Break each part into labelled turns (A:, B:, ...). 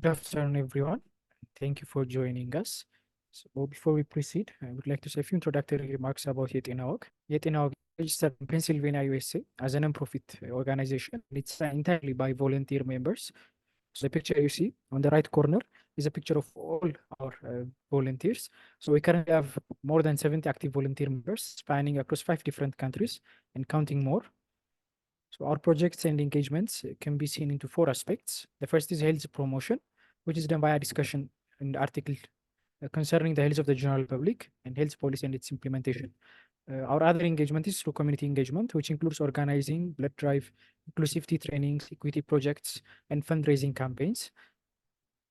A: Good afternoon, everyone. Thank you for joining us. So before we proceed, I would like to say a few introductory remarks about Yetena Weg. Yetena Weg is registered in Pennsylvania, USA as a non-profit organization. It's run entirely by volunteer members. So the picture you see on the right corner is a picture of all our volunteers. So we currently have more than 70 active volunteer members spanning across 5 different countries and counting more. So our projects and engagements can be seen into 4 aspects. The first is health promotion, which is done via discussion and article concerning the health of the general public and health policy and its implementation. Our other engagement is through community engagement, which includes organizing blood drive, inclusivity trainings, equity projects, and fundraising campaigns.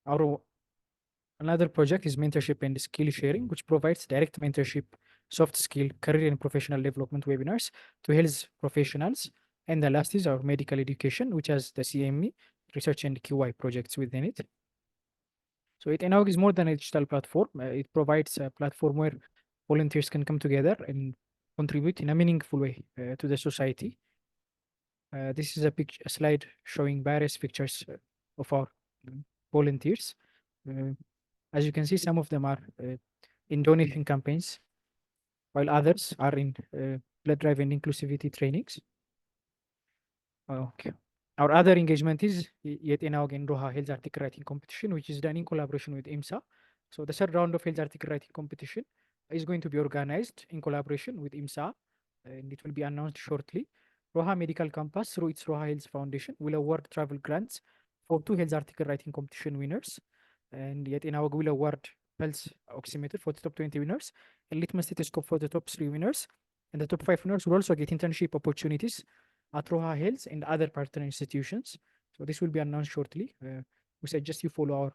A: Our another project is mentorship and skill sharing, which provides direct mentorship, soft skill, career and professional development webinars to health professionals. And the last is our medical education, which has the CME, research and QI projects within it. So Yetena Weg is more than a digital platform. It provides a platform where volunteers can come together and contribute in a meaningful way to the society. This is a slide showing various pictures of our volunteers. As you can see, some of them are in donation campaigns, while others are in blood drive and inclusivity trainings. Okay. Our other engagement is Yetena Weg and Roha Health Article Writing Competition, which is done in collaboration with IMSA. So the third round of Health Article Writing Competition is going to be organized in collaboration with IMSA, and it will be announced shortly. Roha Medical Campus, through its Roha Health Foundation, will award travel grants for 2 health article writing competition winners. And Yetena Weg will award pulse oximeter for the top 20 winners, and litmus stethoscope for the top 3 winners. And the top 5 winners will also get internship opportunities at Roha Health and other partner institutions. So this will be announced shortly. We suggest you follow our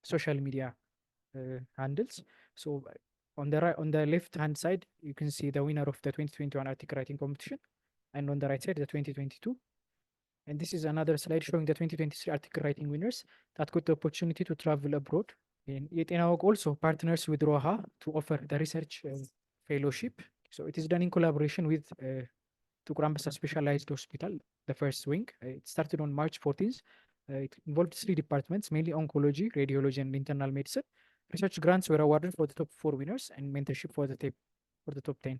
A: social media handles. So on the left hand side, you can see the winner of the 2021 article writing competition, and on the right side, the 2022. And this is another slide showing the 2023 article writing winners that got the opportunity to travel abroad. And Yetena Weg also partners with Roha to offer the research fellowship. So it is done in collaboration with Tukurambasa Specialized Hospital, the first wing. It started on March 14th. It involved 3 departments, mainly oncology, radiology, and internal medicine. Research grants were awarded for the top 4 winners and mentorship for the top 10.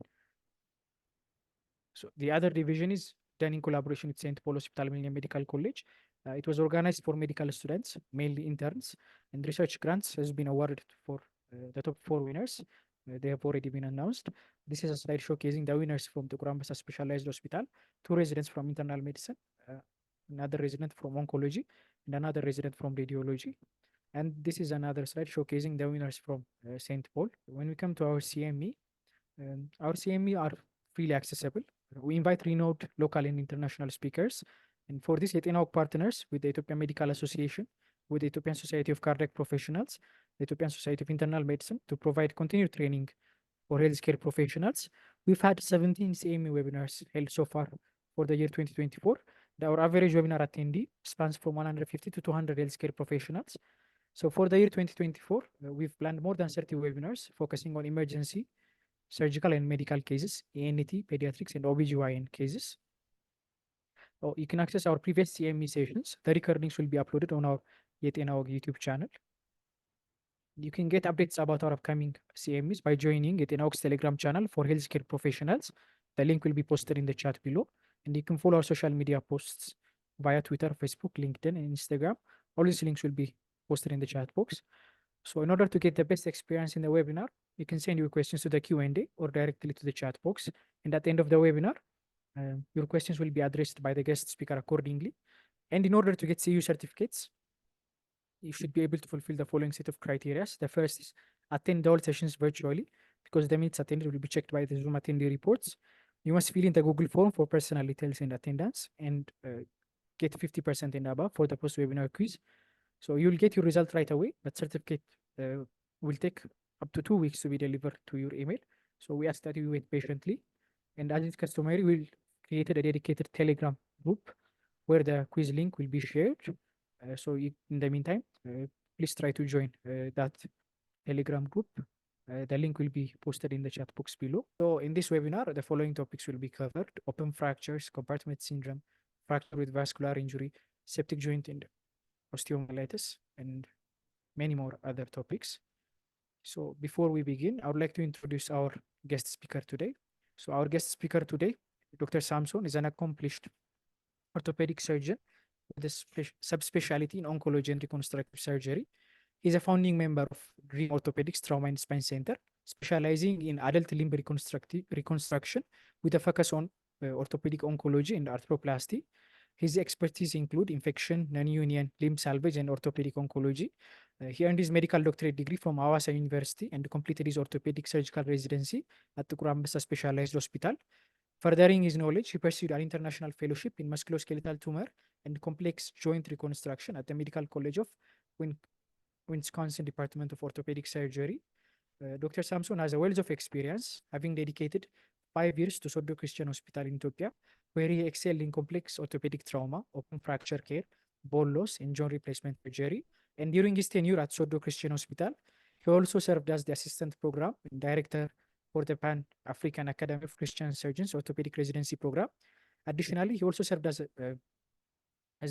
A: So the other division is done in collaboration with St. Paul Hospital Millennium Medical College. It was organized for medical students, mainly interns, and research grants has been awarded for the top 4 winners. They have already been announced. This is a slide showcasing the winners from the Kurambasa Specialized Hospital, 2 residents from internal medicine, another resident from oncology, and another resident from radiology. And this is another slide showcasing the winners from St. Paul. When we come to our CME are freely accessible. We invite renowned local and international speakers. And for this, Yetena Weg partners with the Ethiopian Medical Association, with the Ethiopian Society of Cardiac Professionals, the Ethiopian Society of Internal Medicine to provide continued training for healthcare professionals. We've had 17 CME webinars held so far for the year 2024. Our average webinar attendee spans from 150 to 200 healthcare professionals. So for the year 2024, we've planned more than 30 webinars focusing on emergency, surgical and medical cases, ANT, pediatrics, and OBGYN cases. So you can access our previous CME sessions. The recordings will be uploaded on our Yetena Weg YouTube channel. You can get updates about our upcoming CMEs by joining Yetena Weg's Telegram channel for healthcare professionals. The link will be posted in the chat below. And you can follow our social media posts via Twitter, Facebook, LinkedIn, and Instagram. All these links will be posted in the chat box. So in order to get the best experience in the webinar, you can send your questions to the Q&A or directly to the chat box. And at the end of the webinar, your questions will be addressed by the guest speaker accordingly. And in order to get CU certificates, you should be able to fulfill the following set of criteria. The first is attend all sessions virtually, because the minutes attended will be checked by the Zoom attendee reports. You must fill in the Google form for personal details and attendance, and get 50% and above for the post-webinar quiz. So you'll get your result right away, but certificate will take up to 2 weeks to be delivered to your email. So we ask that you wait patiently. And as is customary, we'll create a dedicated Telegram group where the quiz link will be shared. So in the meantime, please try to join that Telegram group. The link will be posted in the chat box below. So in this webinar, the following topics will be covered: open fractures, compartment syndrome, fracture with vascular injury, septic joint and osteomyelitis, and many more other topics. So before we begin, I would like to introduce our guest speaker today. So our guest speaker today, Dr. Samson, is an accomplished orthopedic surgeon with a subspecialty in oncology and reconstructive surgery. He's a founding member of Dream Orthopedics Trauma and Spine Center, specializing in adult limb reconstruction with a focus on orthopedic oncology and arthroplasty. His expertise include infection, non-union, limb salvage, and orthopedic oncology. He earned his medical doctorate degree from Hawassa University and completed his orthopedic surgical residency at the Kurambasa Specialized Hospital. Furthering his knowledge, he pursued an international fellowship in musculoskeletal tumor and complex joint reconstruction at the Medical College of Wisconsin Department of Orthopedic Surgery. Dr. Samson has a wealth of experience, having dedicated 5 years to Soddo Christian Hospital in Ethiopia, where he excelled in complex orthopedic trauma, open fracture care, bone loss, and joint replacement surgery. And during his tenure at Soddo Christian Hospital, he also served as the assistant program and director for the Pan-African Academy of Christian Surgeons Orthopedic Residency Program. Additionally, he also served as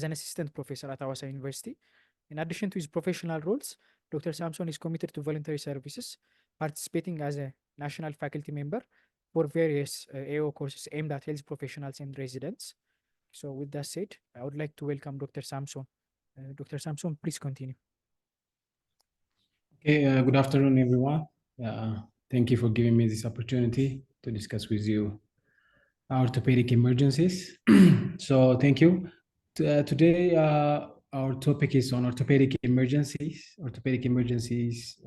A: an assistant professor at Hawassa University. In addition to his professional roles, Dr. Samson is committed to voluntary services, participating as a national faculty member for various AO courses aimed at health professionals and residents. So with that said, I would like to welcome Dr. Samson. Dr. Samson, please continue.
B: Okay, good afternoon, everyone. Thank you for giving me this opportunity to discuss with you orthopedic emergencies. So thank you. Today, our topic is on orthopedic emergencies. Orthopedic emergencies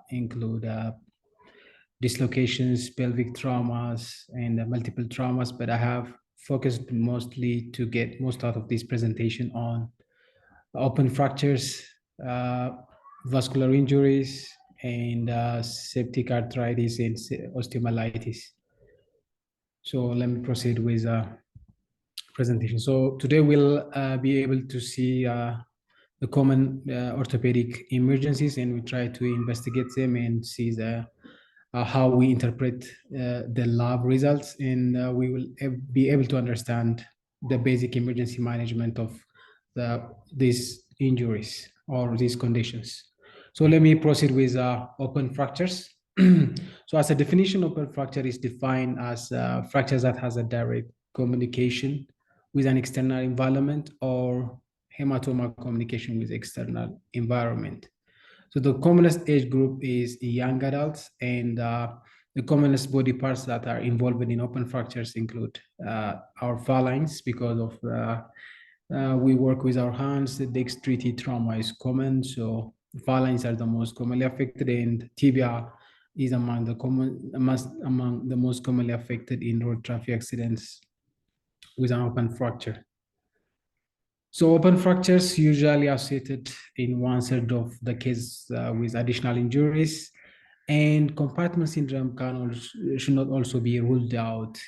B: include dislocations, pelvic traumas, and multiple traumas, but I have focused mostly to get most out of this presentation on open fractures, vascular injuries, and septic arthritis and osteomyelitis. So let me proceed with presentation. So today we'll be able to see the common orthopedic emergencies, and we try to investigate them and see how we interpret the lab results, and we will be able to understand the basic emergency management of these injuries or these conditions. So let me proceed with open fractures. So as a definition, open fracture is defined as fractures that has a direct communication with an external environment or hematoma communication with external environment. So the commonest age group is young adults, and the commonest body parts that are involved in open fractures include our phalanx, because of we work with our hands. The dexterity trauma is common, so phalanx are the most commonly affected, and tibia is among the most commonly affected in road traffic accidents with an open fracture. So open fractures usually associated in 1/3 of the cases with additional injuries, and compartment syndrome should not also be ruled out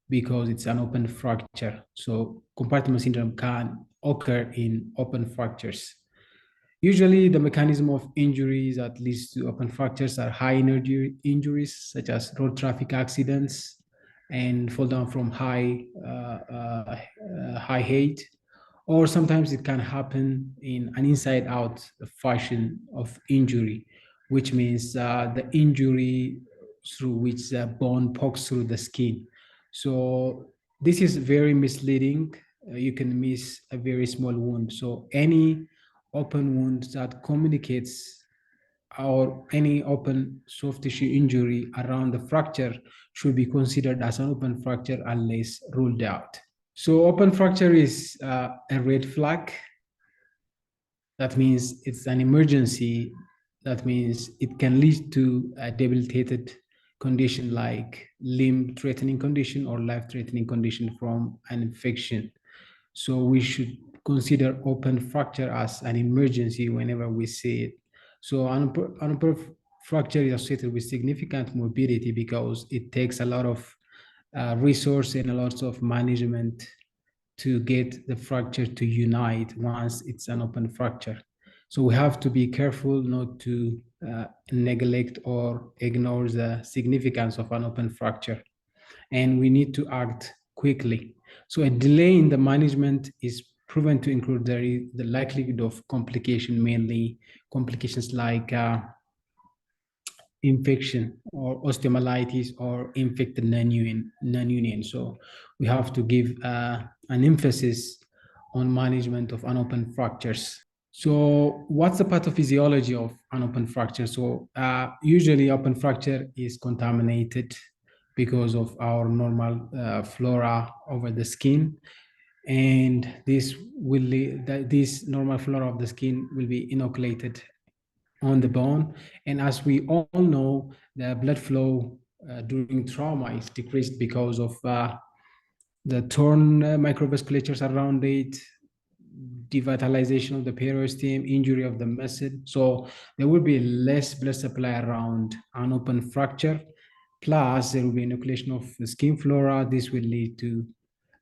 B: because it's an open fracture. So compartment syndrome can occur in open fractures. Usually the mechanism of injuries that leads to open fractures are high energy injuries, such as road traffic accidents and fall down from high height, or sometimes it can happen in an inside-out fashion of injury, which means the injury through which the bone pokes through the skin. So this is very misleading. You can miss a very small wound. So any open wound that communicates, or any open soft tissue injury around the fracture, should be considered as an open fracture unless ruled out. So open fracture is a red flag. That means it's an emergency. That means it can lead to a debilitated condition like limb-threatening condition or life-threatening condition from an infection. So we should consider open fracture as an emergency whenever we see it. So an open fracture is associated with significant morbidity because it takes a lot of resource and a lot of management to get the fracture to unite once it's an open fracture. So we have to be careful not to neglect or ignore the significance of an open fracture, and we need to act quickly. So a delay in the management is proven to include the likelihood of complication, mainly complications like infection or osteomyelitis or infected non-union. So we have to give an emphasis on management of unopened fractures. So what's the pathophysiology of an open fracture? So usually open fracture is contaminated because of our normal flora over the skin. And this normal flora of the skin will be inoculated on the bone. And as we all know, the blood flow during trauma is decreased because of the torn microvasculatures around it, devitalization of the periosteum, injury of the muscle. So there will be less blood supply around an open fracture. Plus, there will be inoculation of the skin flora. This will lead to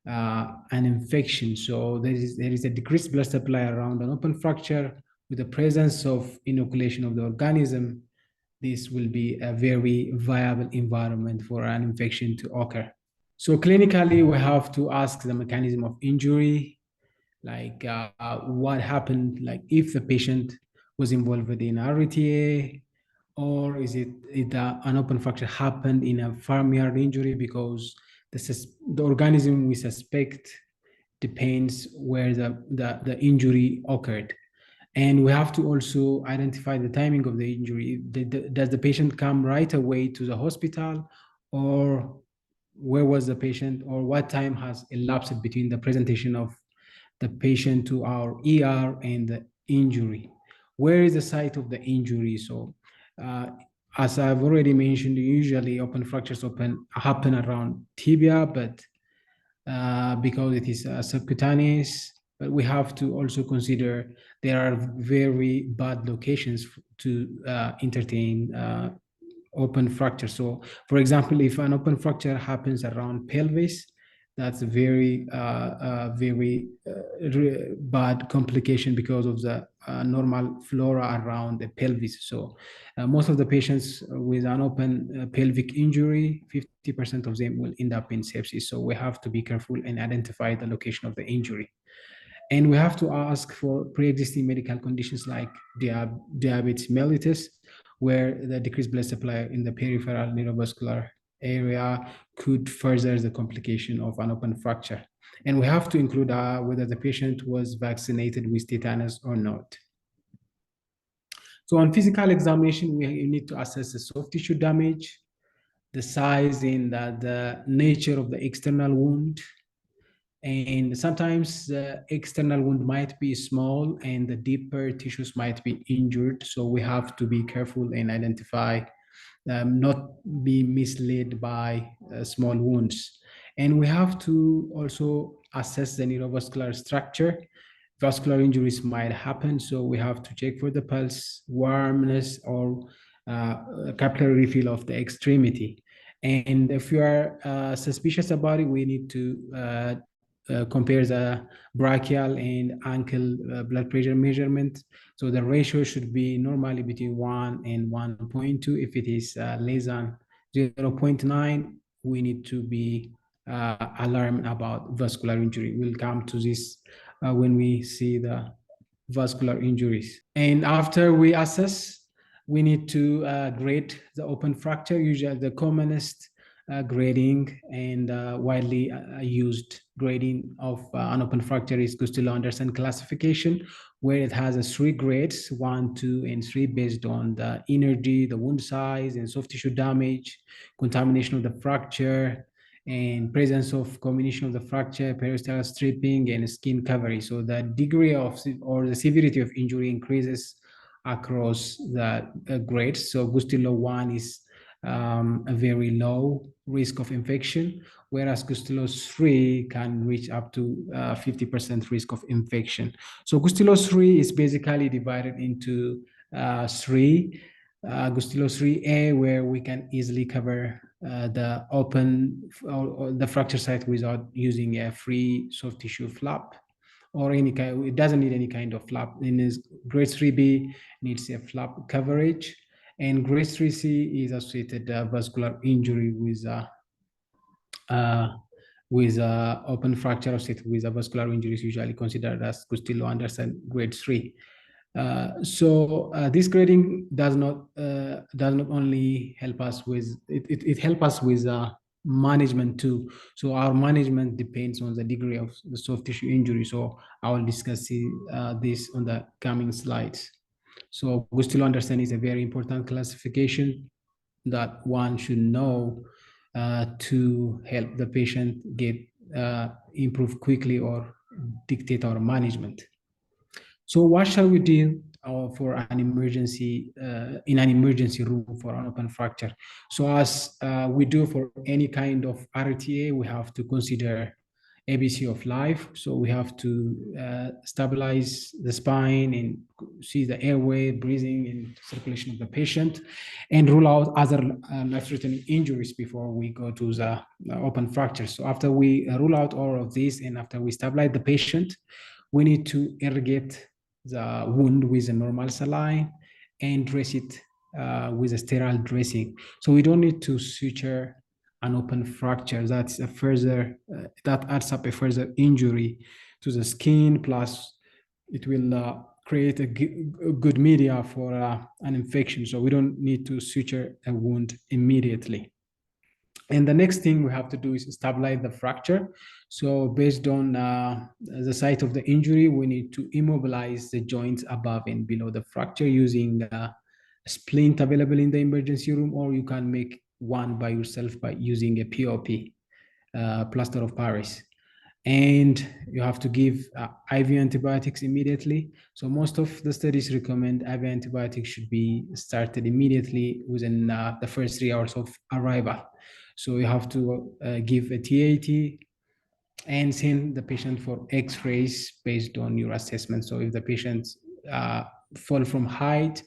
B: an infection. So there is a decreased blood supply around an open fracture. With the presence of inoculation of the organism, this will be a very viable environment for an infection to occur. So clinically, we have to ask the mechanism of injury, like what happened, like if the patient was involved in RTA, or is it an open fracture happened in a farmyard injury, because the organism we suspect depends where the injury occurred. And we have to also identify the timing of the injury. Does the patient come right away to the hospital, or where was the patient, or what time has elapsed between the presentation of the patient to our ER and the injury? Where is the site of the injury? So as I've already mentioned, usually open fractures happen around tibia, but because it is subcutaneous, but we have to also consider there are very bad locations to entertain open fracture. So for example, if an open fracture happens around pelvis, that's a very bad complication because of the normal flora around the pelvis. So most of the patients with an open pelvic injury, 50% of them will end up in sepsis. So we have to be careful and identify the location of the injury. And we have to ask for pre-existing medical conditions like diabetes mellitus, where the decreased blood supply in the peripheral neurovascular area could further the complication of an open fracture. And we have to include whether the patient was vaccinated with tetanus or not. So on physical examination, we need to assess the soft tissue damage, the size and the nature of the external wound. And sometimes the external wound might be small and the deeper tissues might be injured. So we have to be careful and identify, not be misled by small wounds. And we have to also assess the neurovascular structure. Vascular injuries might happen, so we have to check for the pulse, warmness, or capillary refill of the extremity. And if you are suspicious about it, we need to compare the brachial and ankle blood pressure measurement. So the ratio should be normally between 1 and 1.2. If it is less than 0.9, we need to be alarmed about vascular injury. We'll come to this when we see the vascular injuries. And after we assess, we need to grade the open fracture. Usually the commonest grading and widely used grading of an open fracture is Gustello-Anderson classification, where it has 3 grades, 1, 2, and 3, based on the energy, the wound size, and soft tissue damage, contamination of the fracture, and presence of comminution of the fracture, periosteal stripping, and skin coverage. So the degree of or the severity of injury increases across the grades. So Gustello 1 is a very low risk of infection, whereas Gustello 3 can reach up to 50% risk of infection. So Gustello 3 is basically divided into 3. Gustello 3A, where we can easily cover the open or the fracture site without using a free soft tissue flap or any kind. It doesn't need any kind of flap. In this grade 3B needs a flap coverage, and grade 3C is associated vascular injury with with open fracture of septic with a vascular injury is usually considered as Gustillo-Anderson grade 3. This grading does not only help us with it helps us with management too. So our management depends on the degree of the soft tissue injury. So I will discuss this on the coming slides. So Gustillo-Anderson is a very important classification that one should know to help the patient get improve quickly or dictate our management. So what shall we do for an emergency in an emergency room for an open fracture? So as we do for any kind of RTA, we have to consider ABC of life. So we have to stabilize the spine and see the airway, breathing, and circulation of the patient, and rule out other life-threatening injuries before we go to the open fracture. So after we rule out all of these and after we stabilize the patient, we need to irrigate the wound with a normal saline and dress it with a sterile dressing. So we don't need to suture an open fracture. That's a further, that adds up a further injury to the skin, plus it will create a good media for an infection. So we don't need to suture a wound immediately. And the next thing we have to do is stabilize the fracture. So based on the site of the injury, we need to immobilize the joints above and below the fracture using a splint available in the emergency room, or you can make one by yourself by using a POP, plaster of Paris. And you have to give IV antibiotics immediately. So most of the studies recommend IV antibiotics should be started immediately within the first 3 hours of arrival. So you have to give a TAT and send the patient for X-rays based on your assessment. So if the patient fall from height,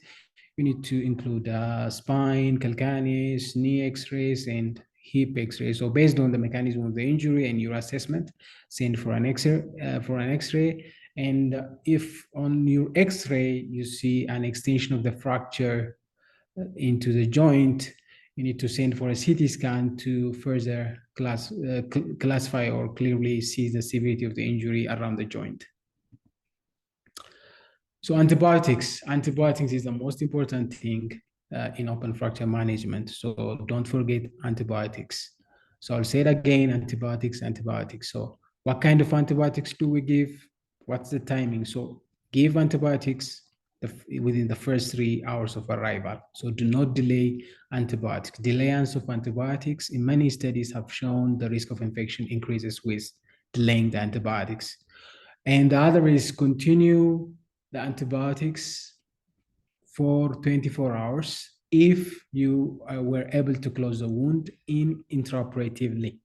B: you need to include spine, calcaneus, knee X-rays, and hip X-ray. So based on the mechanism of the injury and your assessment, send for an X-ray. And if on your X-ray you see an extension of the fracture into the joint, you need to send for a CT scan to further classify or clearly see the severity of the injury around the joint. So antibiotics is the most important thing in open fracture management. So don't forget antibiotics. So I'll say it again, antibiotics. So what kind of antibiotics do we give? What's the timing? So give antibiotics within the first 3 hours of arrival. So do not delay antibiotics. Delayance of antibiotics in many studies have shown the risk of infection increases with delaying the antibiotics. And the other is continue the antibiotics for 24 hours if you were able to close the wound intraoperatively.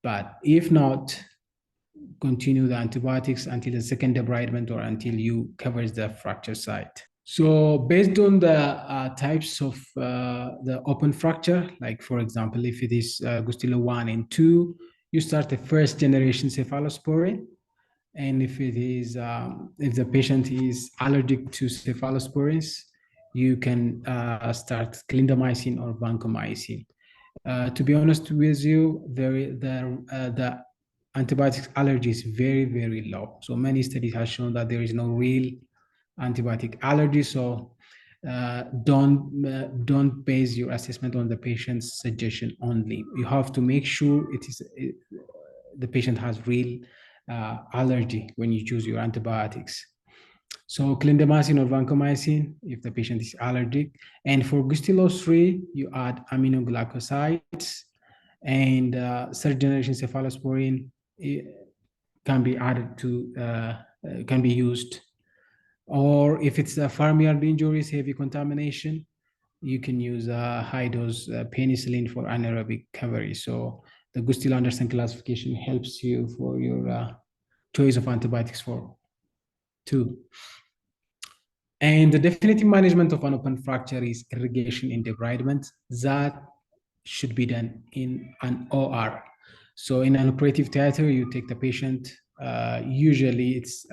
B: But if not, continue the antibiotics until the second debridement or until you cover the fracture site. So based on the types of the open fracture, like for example, if it is Gustillo 1 and 2, you start the first generation cephalosporin. And if it is, if the patient is allergic to cephalosporins, you can start clindamycin or vancomycin. To be honest with you, the antibiotic allergy is very, very low. So many studies have shown that there is no real antibiotic allergy. So don't base your assessment on the patient's suggestion only. You have to make sure the patient has real allergy when you choose your antibiotics. So clindamycin or vancomycin if the patient is allergic. And for Gustillo 3, you add aminoglycosides, and third generation cephalosporin can be added to, can be used. Or if it's a farmyard injuries, heavy contamination, you can use high dose penicillin for anaerobic recovery. So the Gustillo-Anderson classification helps you for your choice of antibiotics for 2. And the definitive management of an open fracture is irrigation and debridement. That should be done in an OR. So in an operative theater, you take the patient. Usually it's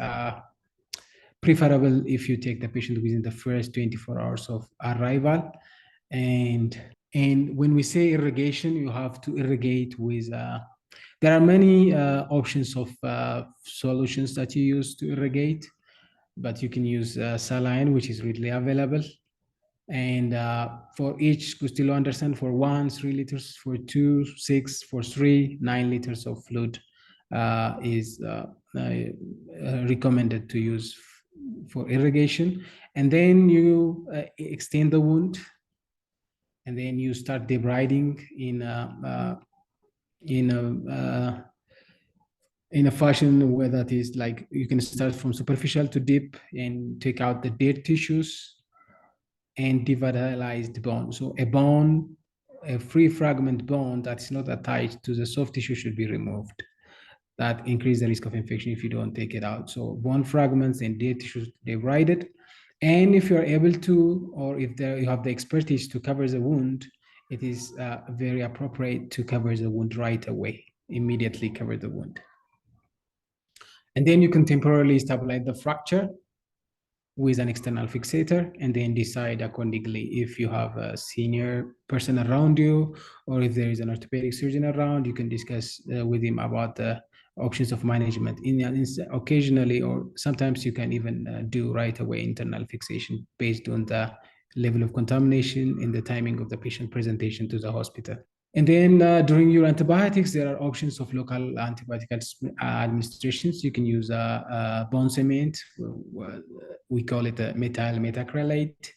B: preferable if you take the patient within the first 24 hours of arrival. And when we say irrigation, you have to irrigate with There are many options of solutions that you use to irrigate, but you can use saline, which is readily available. And for each, you still understand, for 1, 3 liters, for 2, 6, for 3, 9 liters of fluid is recommended to use for irrigation. And then you extend the wound, and then you start debriding in a fashion where that is like you can start from superficial to deep and take out the dead tissues and devitalize the bone. So a free fragment bone that's not attached to the soft tissue should be removed. That increases the risk of infection if you don't take it out. So bone fragments and dead tissues debrided. And if you're able to, or if you have the expertise to cover the wound, it is very appropriate to cover the wound right away, immediately cover the wound. And then you can temporarily stabilize the fracture with an external fixator, and then decide accordingly if you have a senior person around you, or if there is an orthopedic surgeon around, you can discuss with him about the options of management. Occasionally, or sometimes you can even do right away internal fixation based on the level of contamination and the timing of the patient presentation to the hospital. And then during your antibiotics, there are options of local antibiotic administrations. You can use bone cement. We call it a methyl methacrylate.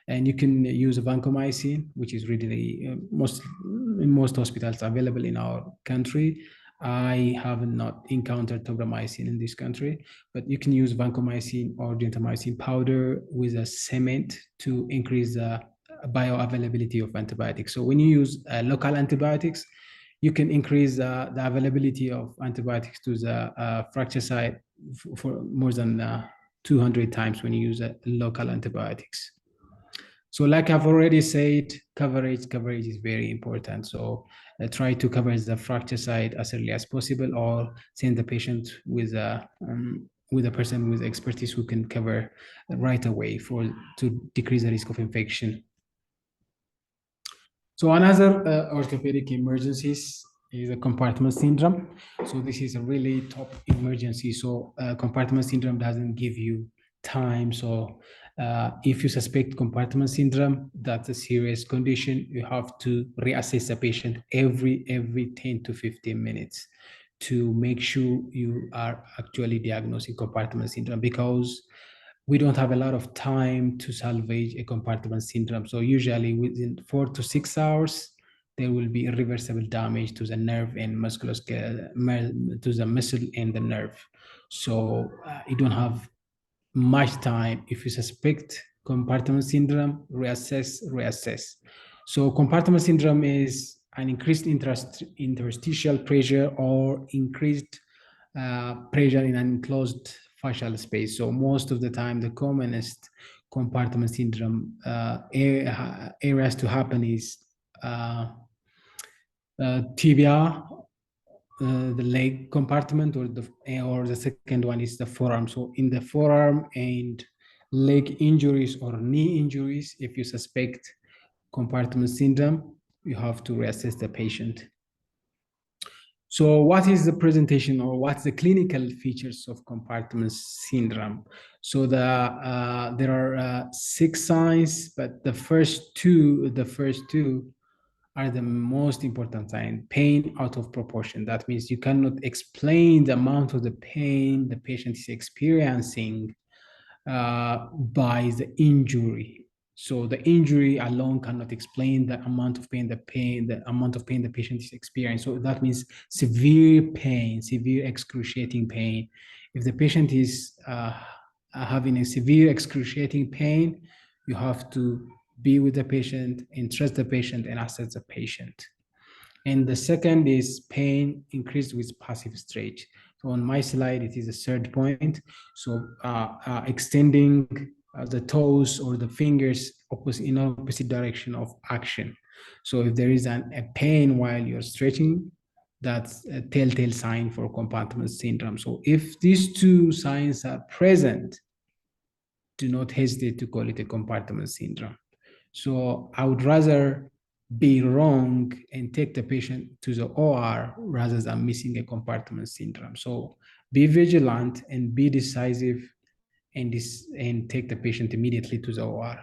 B: And you can use vancomycin, which is really in most hospitals available in our country. I have not encountered tobramycin in this country, but you can use vancomycin or gentamicin powder with a cement to increase the bioavailability of antibiotics. So when you use local antibiotics, you can increase the availability of antibiotics to the fracture site for more than 200 times when you use local antibiotics. So like I've already said, coverage is very important. So try to cover the fracture site as early as possible, or send the patient with a person with expertise who can cover right away to decrease the risk of infection. So another orthopedic emergencies is a compartment syndrome. So this is a really top emergency. So compartment syndrome doesn't give you time. So if you suspect compartment syndrome, that's a serious condition. You have to reassess the patient every 10 to 15 minutes to make sure you are actually diagnosing compartment syndrome, because we don't have a lot of time to salvage a compartment syndrome. So usually within 4 to 6 hours, there will be irreversible damage to the nerve and musculoskeletal, to the muscle and the nerve. So you don't have much time. If you suspect compartment syndrome, reassess. So compartment syndrome is an increased interstitial pressure or increased pressure in an enclosed fascial space. So most of the time, the commonest compartment syndrome areas to happen is tibia, the leg compartment, or the second one is the forearm. So in the forearm and leg injuries or knee injuries, if you suspect compartment syndrome, you have to reassess the patient. So what is the presentation, or what's the clinical features of compartment syndrome? So there are 6 signs, but the first two are the most important sign. Pain out of proportion. That means you cannot explain the amount of the pain the patient is experiencing by the injury. So the injury alone cannot explain the amount of pain the patient is experiencing. So that means severe pain, severe excruciating pain. If the patient is having a severe excruciating pain, you have to be with the patient, trust the patient, and assess the patient. And the second is pain increased with passive stretch. So on my slide, it is the third point. So extending the toes or the fingers in opposite direction of action. So if there is a pain while you're stretching, that's a telltale sign for compartment syndrome. So if these 2 signs are present, do not hesitate to call it a compartment syndrome. So I would rather be wrong and take the patient to the OR rather than missing a compartment syndrome. So be vigilant and be decisive and take the patient immediately to the OR.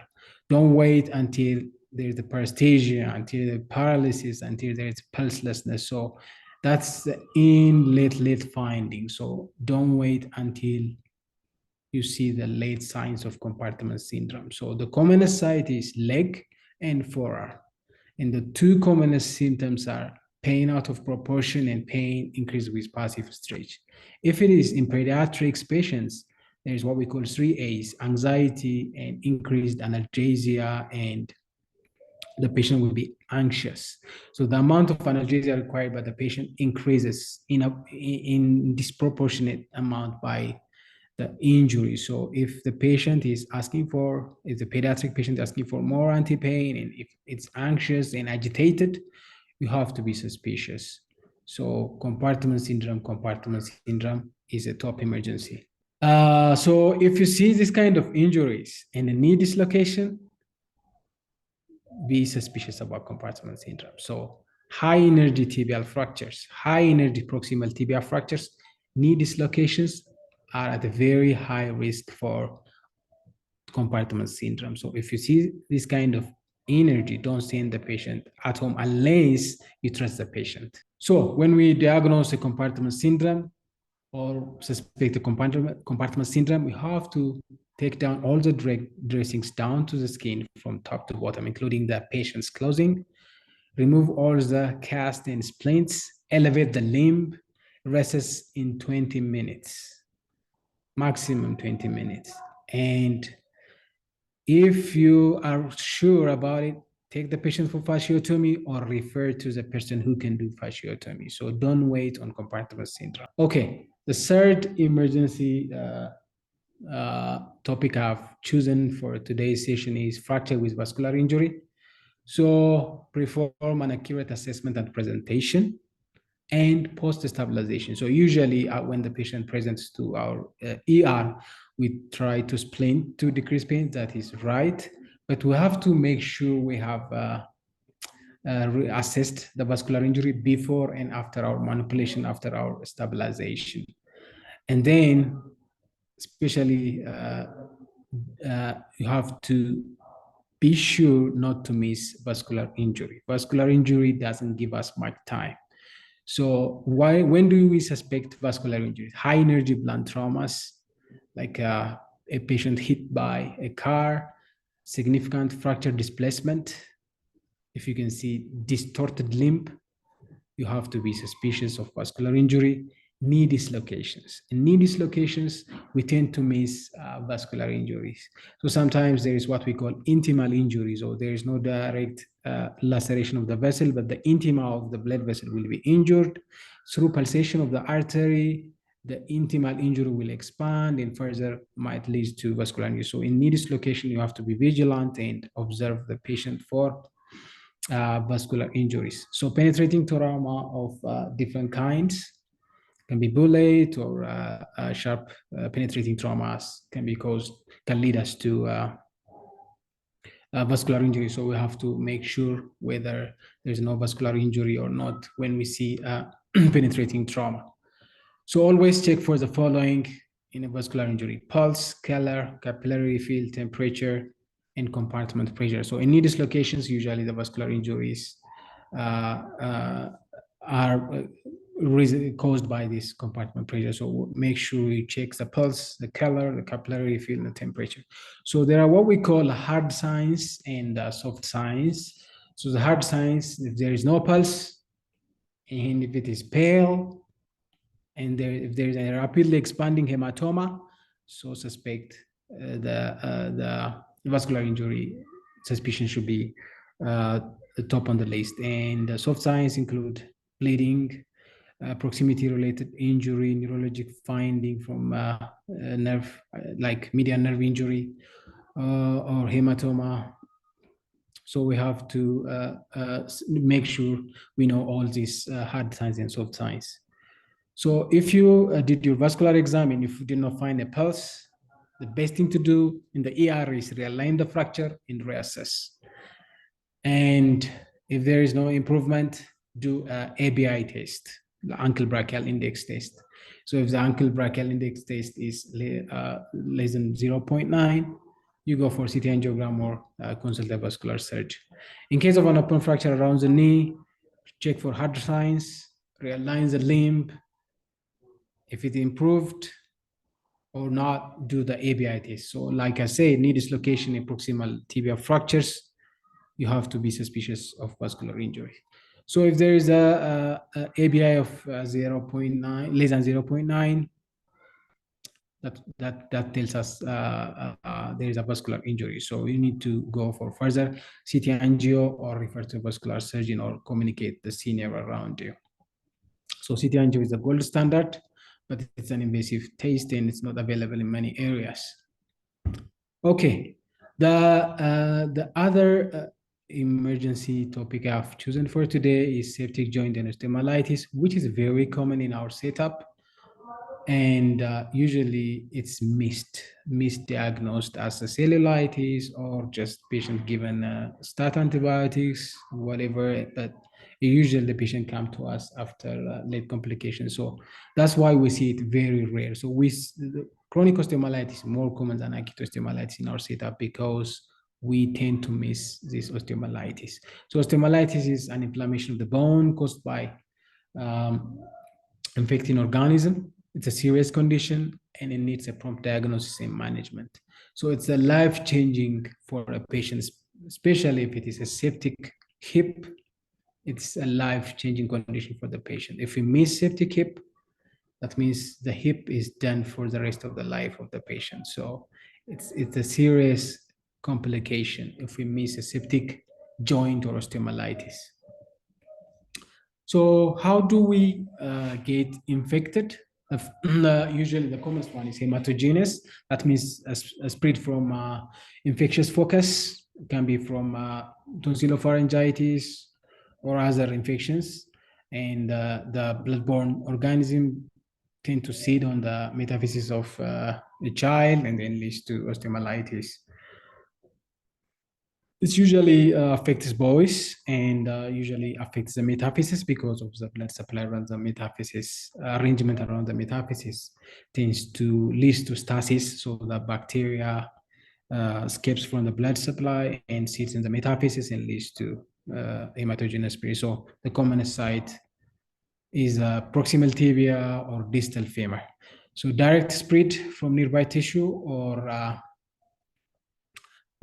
B: Don't wait until there's the paresthesia, until the paralysis, until there's pulselessness. So that's the late finding. So don't wait until you see the late signs of compartment syndrome. So the commonest site is leg and forearm. And the two commonest symptoms are pain out of proportion and pain increased with passive stretch. If it is in pediatrics patients, there's what we call 3A's, anxiety and increased analgesia, and the patient will be anxious. So the amount of analgesia required by the patient increases in disproportionate amount by the injury. So if the patient is asking for, if the pediatric patient is asking for more anti-pain, and if it's anxious and agitated, you have to be suspicious. So compartment syndrome is a top emergency. So if you see this kind of injuries and a knee dislocation, be suspicious about compartment syndrome. So high energy tibial fractures, high energy proximal tibial fractures, knee dislocations are at a very high risk for compartment syndrome. So if you see this kind of energy, don't send the patient at home unless you trust the patient. So when we diagnose a compartment syndrome or suspect a compartment syndrome, we have to take down all the dressings down to the skin from top to bottom, including the patient's clothing, remove all the cast and splints, elevate the limb, rests in 20 minutes, maximum 20 minutes. And if you are sure about it, take the patient for fasciotomy or refer to the person who can do fasciotomy. So don't wait on compartment syndrome. Okay, the third emergency topic I've chosen for today's session is fracture with vascular injury. So perform an accurate assessment and presentation and post-stabilization. So usually when the patient presents to our ER, we try to splint to decrease pain. That is right. But we have to make sure we have assessed the vascular injury before and after our manipulation, after our stabilization. And then especially you have to be sure not to miss vascular injury. Vascular injury doesn't give us much time. So when do we suspect vascular injury? High energy blunt traumas, like a patient hit by a car, significant fracture displacement. If you can see distorted limb, you have to be suspicious of vascular injury. Knee dislocations. In knee dislocations, we tend to miss vascular injuries. So sometimes there is what we call intimal injuries, or there is no direct laceration of the vessel, but the intima of the blood vessel will be injured. Through pulsation of the artery, the intimal injury will expand and further might lead to vascular injury. So in knee dislocation, you have to be vigilant and observe the patient for vascular injuries. So penetrating trauma of different kinds can be bullet or sharp penetrating traumas can lead us to vascular injury. So we have to make sure whether there's no vascular injury or not when we see penetrating trauma. So always check for the following in a vascular injury: pulse, color, capillary field, temperature, and compartment pressure. So in knee dislocations, usually the vascular injuries are caused by this compartment pressure. So make sure you check the pulse, the color, the capillary field, and the temperature. So there are what we call hard signs and soft signs. So the hard signs, if there is no pulse, and if it is pale, and if there is a rapidly expanding hematoma, so suspect the vascular injury suspicion should be the top on the list. And the soft signs include bleeding, proximity-related injury, neurologic finding from nerve, like median nerve injury or hematoma. So we have to make sure we know all these hard signs and soft signs. So if you did your vascular exam and if you did not find a pulse, the best thing to do in the ER is realign the fracture and reassess. And If there is no improvement, do a ABI test, the ankle brachial index test. So if the ankle brachial index test is less than 0.9, you go for CT angiogram or consult a vascular surgeon. In case of an open fracture around the knee, check for heart signs, realign the limb. If it improved or not, do the ABI test. So like I say, knee dislocation in proximal tibia fractures, you have to be suspicious of vascular injury. So if there is a ABI of 0.9, less than 0.9, that tells us there is a vascular injury. So you need to go for further CT angio or refer to a vascular surgeon or communicate the senior around you. So CT angio is the gold standard, but it's an invasive test and it's not available in many areas. Okay, the other emergency topic I've chosen for today is septic joint and osteomyelitis, which is very common in our setup. And usually it's misdiagnosed as a cellulitis or just patient given start antibiotics, whatever, but usually the patient come to us after late complications. So that's why we see it very rare. So chronic osteomyelitis is more common than acute osteomyelitis in our setup because we tend to miss this osteomyelitis. So osteomyelitis is an inflammation of the bone caused by infecting organism. It's a serious condition and it needs a prompt diagnosis and management. So it's a life-changing for a patient, especially if it is a septic hip. It's a life-changing condition for the patient. If we miss septic hip, that means the hip is done for the rest of the life of the patient. So it's a serious complication if we miss a septic joint or osteomyelitis. So how do we get infected? Usually the commonest one is hematogenous. That means a spread from infectious focus. It can be from tonsillopharyngitis or other infections. And the bloodborne organism tend to sit on the metaphysis of the child and then leads to osteomyelitis. This usually affects boys and usually affects the metaphysis because of the blood supply around the metaphysis, arrangement around the metaphysis tends to lead to stasis. So the bacteria escapes from the blood supply and sits in the metaphysis and leads to hematogenous period. So the commonest site is proximal tibia or distal femur. So direct spread from nearby tissue or a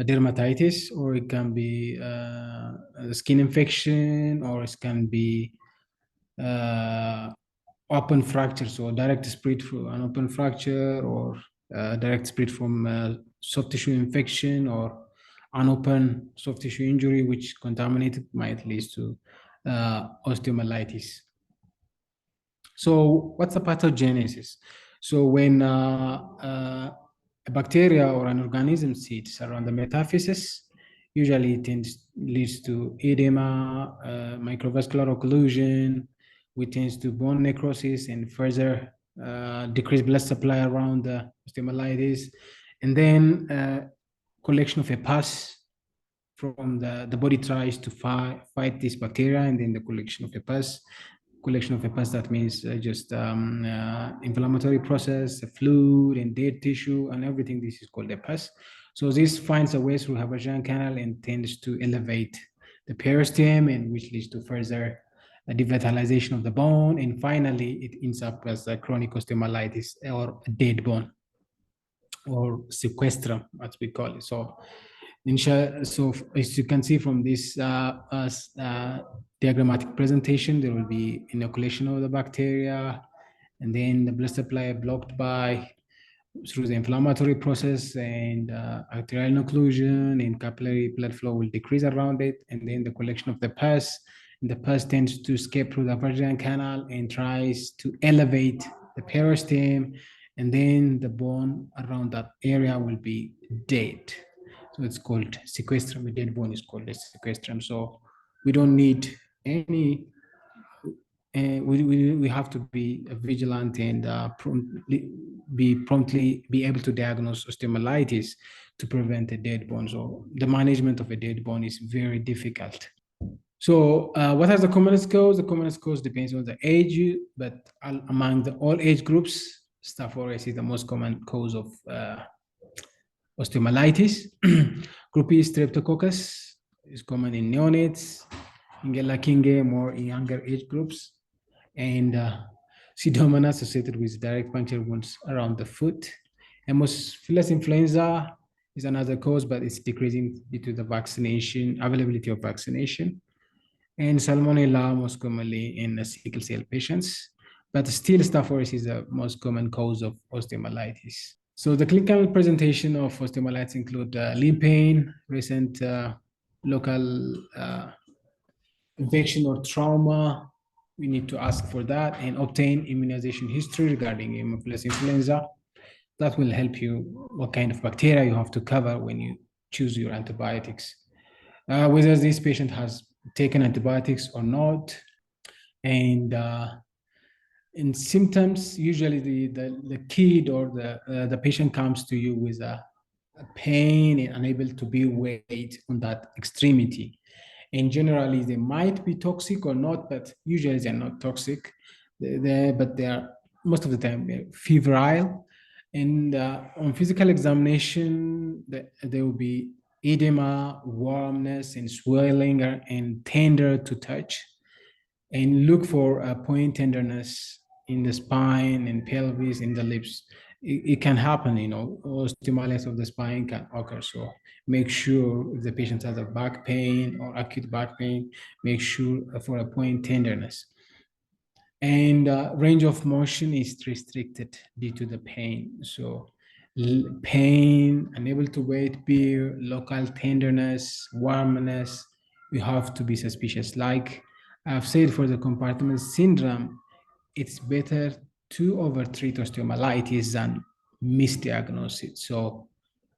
B: dermatitis, or it can be a skin infection, or it can be open fracture. So direct spread from an open fracture or direct spread from soft tissue infection or unopened soft tissue injury, which contaminated might lead to osteomyelitis. So what's the pathogenesis? So when a bacteria or an organism sits around the metaphysis, usually it leads to edema, microvascular occlusion, which tends to bone necrosis and further decreased blood supply around the osteomyelitis. And then collection of a pus from the body tries to fight this bacteria, and then the collection of a pus. Collection of a pus, that means just inflammatory process, fluid and dead tissue and everything. This is called a pus. So this finds a way through the vaginal canal and tends to elevate the periosteum, and which leads to further devitalization of the bone. And finally, it ends up as a chronic osteomyelitis or a dead bone or sequestrum, as we call it. So as you can see from this diagrammatic presentation, there will be inoculation of the bacteria, and then the blood supply blocked through the inflammatory process, and arterial occlusion and capillary blood flow will decrease around it, and then the collection of the pus. And the pus tends to escape through the vaginal canal and tries to elevate the periosteum, and then the bone around that area will be dead. So it's called sequestrum. A dead bone is called a sequestrum. So we don't need any. We have to be vigilant and promptly be able to diagnose osteomyelitis to prevent a dead bone. So the management of a dead bone is very difficult. So what are the commonest cause? The commonest cause depends on the age, but among all age groups, Staph aureus is the most common cause of osteomyelitis. Group E streptococcus is common in neonates, Shigella kingae more in younger age groups, and Pseudomonas associated with direct puncture wounds around the foot. Haemophilus influenza is another cause, but it's decreasing due to the vaccination, availability of vaccination. And Salmonella most commonly in sickle cell patients, but still Staph aureus is the most common cause of osteomyelitis. So the clinical presentation of osteomyelitis include limb pain, recent local infection or trauma. We need to ask for that and obtain immunization history regarding Haemophilus influenza. That will help you what kind of bacteria you have to cover when you choose your antibiotics. Whether this patient has taken antibiotics or not. And in symptoms, usually the kid or the patient comes to you with a pain and unable to bear weight on that extremity. And generally, they might be toxic or not, but usually they're not toxic. But they are most of the time febrile. And on physical examination, there will be edema, warmness, and swelling, and tender to touch. And look for point tenderness in the spine and pelvis, in the lips. It can happen, osteomyelitis of the spine can occur. So make sure if the patient has a back pain or acute back pain, make sure for a point tenderness. And range of motion is restricted due to the pain. So pain, unable to weight bear, local tenderness, warmness, we have to be suspicious. Like I've said, for the compartment syndrome, it's better to overtreat osteomyelitis than misdiagnose it. So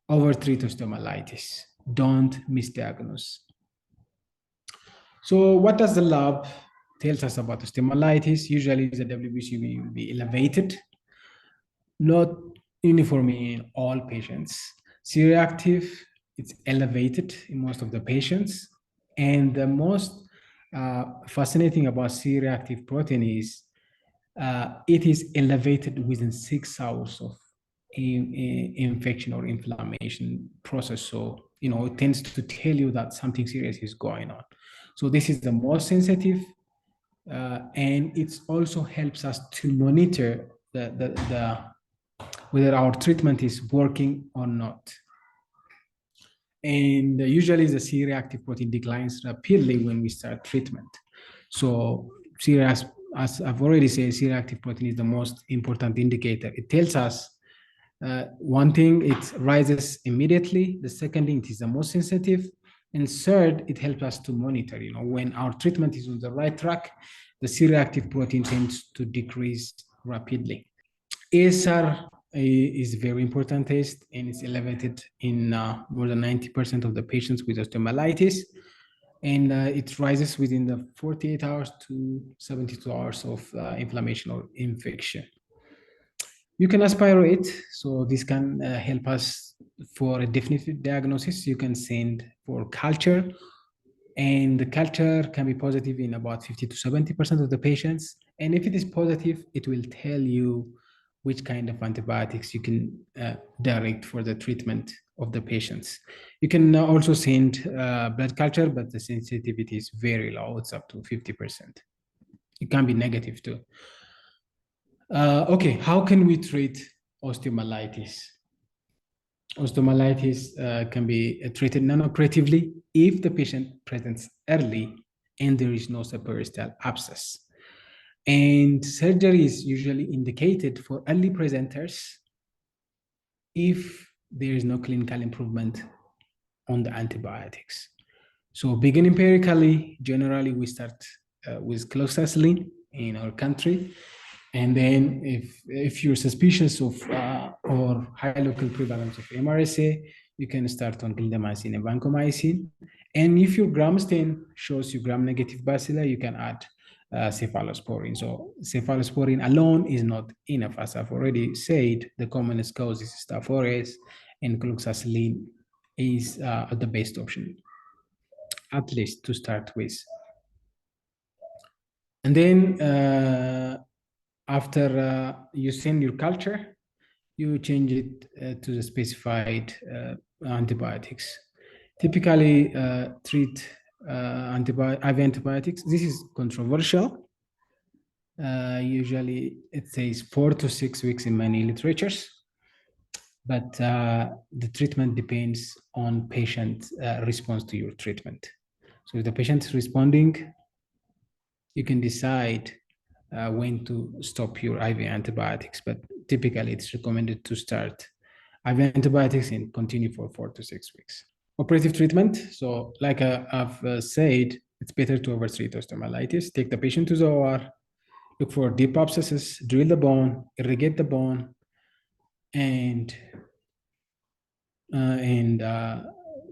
B: overtreat osteomyelitis, don't misdiagnose. So what does the lab tells us about osteomyelitis? Usually the WBC will be elevated, not uniformly in all patients. C-reactive, it's elevated in most of the patients. And the most fascinating about C-reactive protein is it is elevated within 6 hours of infection or inflammation process. So, it tends to tell you that something serious is going on. So this is the most sensitive, and it also helps us to monitor whether our treatment is working or not. And usually the C-reactive protein declines rapidly when we start treatment. So as I've already said, C-reactive protein is the most important indicator. It tells us one thing, it rises immediately. The second thing, it is the most sensitive. And third, it helps us to monitor, when our treatment is on the right track, the C-reactive protein tends to decrease rapidly. ASR is a very important test, and it's elevated in more than 90% of the patients with osteomyelitis. And it rises within the 48 hours to 72 hours of inflammation or infection. You can aspirate, so this can help us for a definitive diagnosis. You can send for culture, and the culture can be positive in about 50 to 70% of the patients. And if it is positive, it will tell you which kind of antibiotics you can direct for the treatment of the patients. You can also send blood culture, but the sensitivity is very low. It's up to 50%. It can be negative too. Okay, how can we treat osteomyelitis? Osteomyelitis can be treated non-operatively if the patient presents early and there is no subperiosteal abscess. And surgery is usually indicated for early presenters if there is no clinical improvement on the antibiotics. So begin empirically, generally we start with cloxacillin in our country. And then if you're suspicious of or high local prevalence of MRSA, you can start on clindamycin and vancomycin. And if your gram stain shows you gram-negative bacilli, you can add cephalosporin. So cephalosporin alone is not enough. As I've already said, the commonest cause is Staph aureus, and cloxacillin is the best option, at least to start with. And then after you send your culture, you change it to the specified antibiotics. Typically treat IV antibiotics. This is controversial. Usually it says 4 to 6 weeks in many literatures, but the treatment depends on patient response to your treatment. So if the patient is responding, you can decide when to stop your IV antibiotics, but typically it's recommended to start IV antibiotics and continue for 4 to 6 weeks. Operative treatment. So like I've said, it's better to overtreat osteomyelitis. Take the patient to the OR, look for deep abscesses, drill the bone, irrigate the bone, and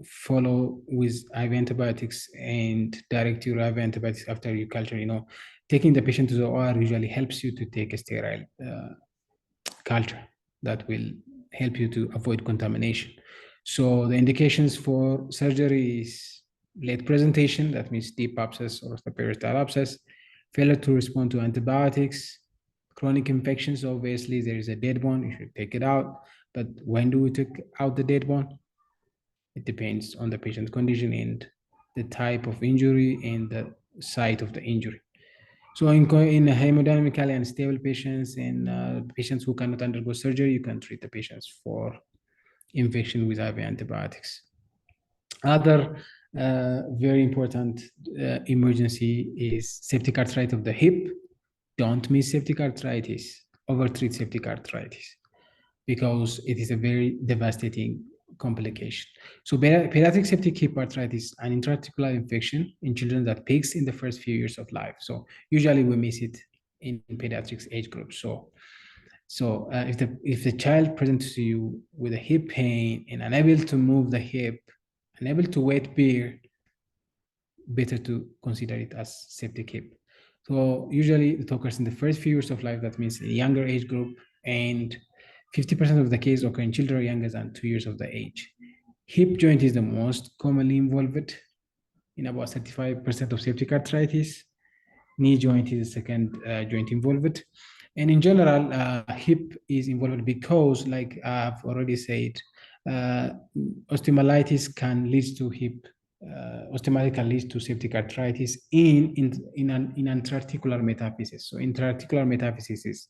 B: follow with IV antibiotics and direct your IV antibiotics after you culture. Taking the patient to the OR usually helps you to take a sterile culture that will help you to avoid contamination. So the indications for surgery is late presentation, that means deep abscess or peritoneal abscess, failure to respond to antibiotics, chronic infections. Obviously, there is a dead bone, you should take it out. But when do we take out the dead bone? It depends on the patient's condition and the type of injury and the site of the injury. So in hemodynamically unstable patients and patients who cannot undergo surgery, you can treat the patients for infection with IV antibiotics. Other very important emergency is septic arthritis of the hip. Don't miss septic arthritis, overtreat septic arthritis, because it is a very devastating complication. So pediatric septic hip arthritis, an intra-articular infection in children that peaks in the first few years of life. So usually we miss it in pediatrics age group. So if the child presents to you with a hip pain and unable to move the hip, unable to weight bear, better to consider it as septic hip. So usually it occurs in the first few years of life. That means a younger age group, and 50% of the cases occur in children younger than 2 years of the age. Hip joint is the most commonly involved in about 35% of septic arthritis. Knee joint is the second joint involved. And in general, hip is involved because, like I've already said, osteomyelitis can lead to hip. Osteomyelitis can lead to septic arthritis in intra-articular metaphysis. So intra-articular metaphysis is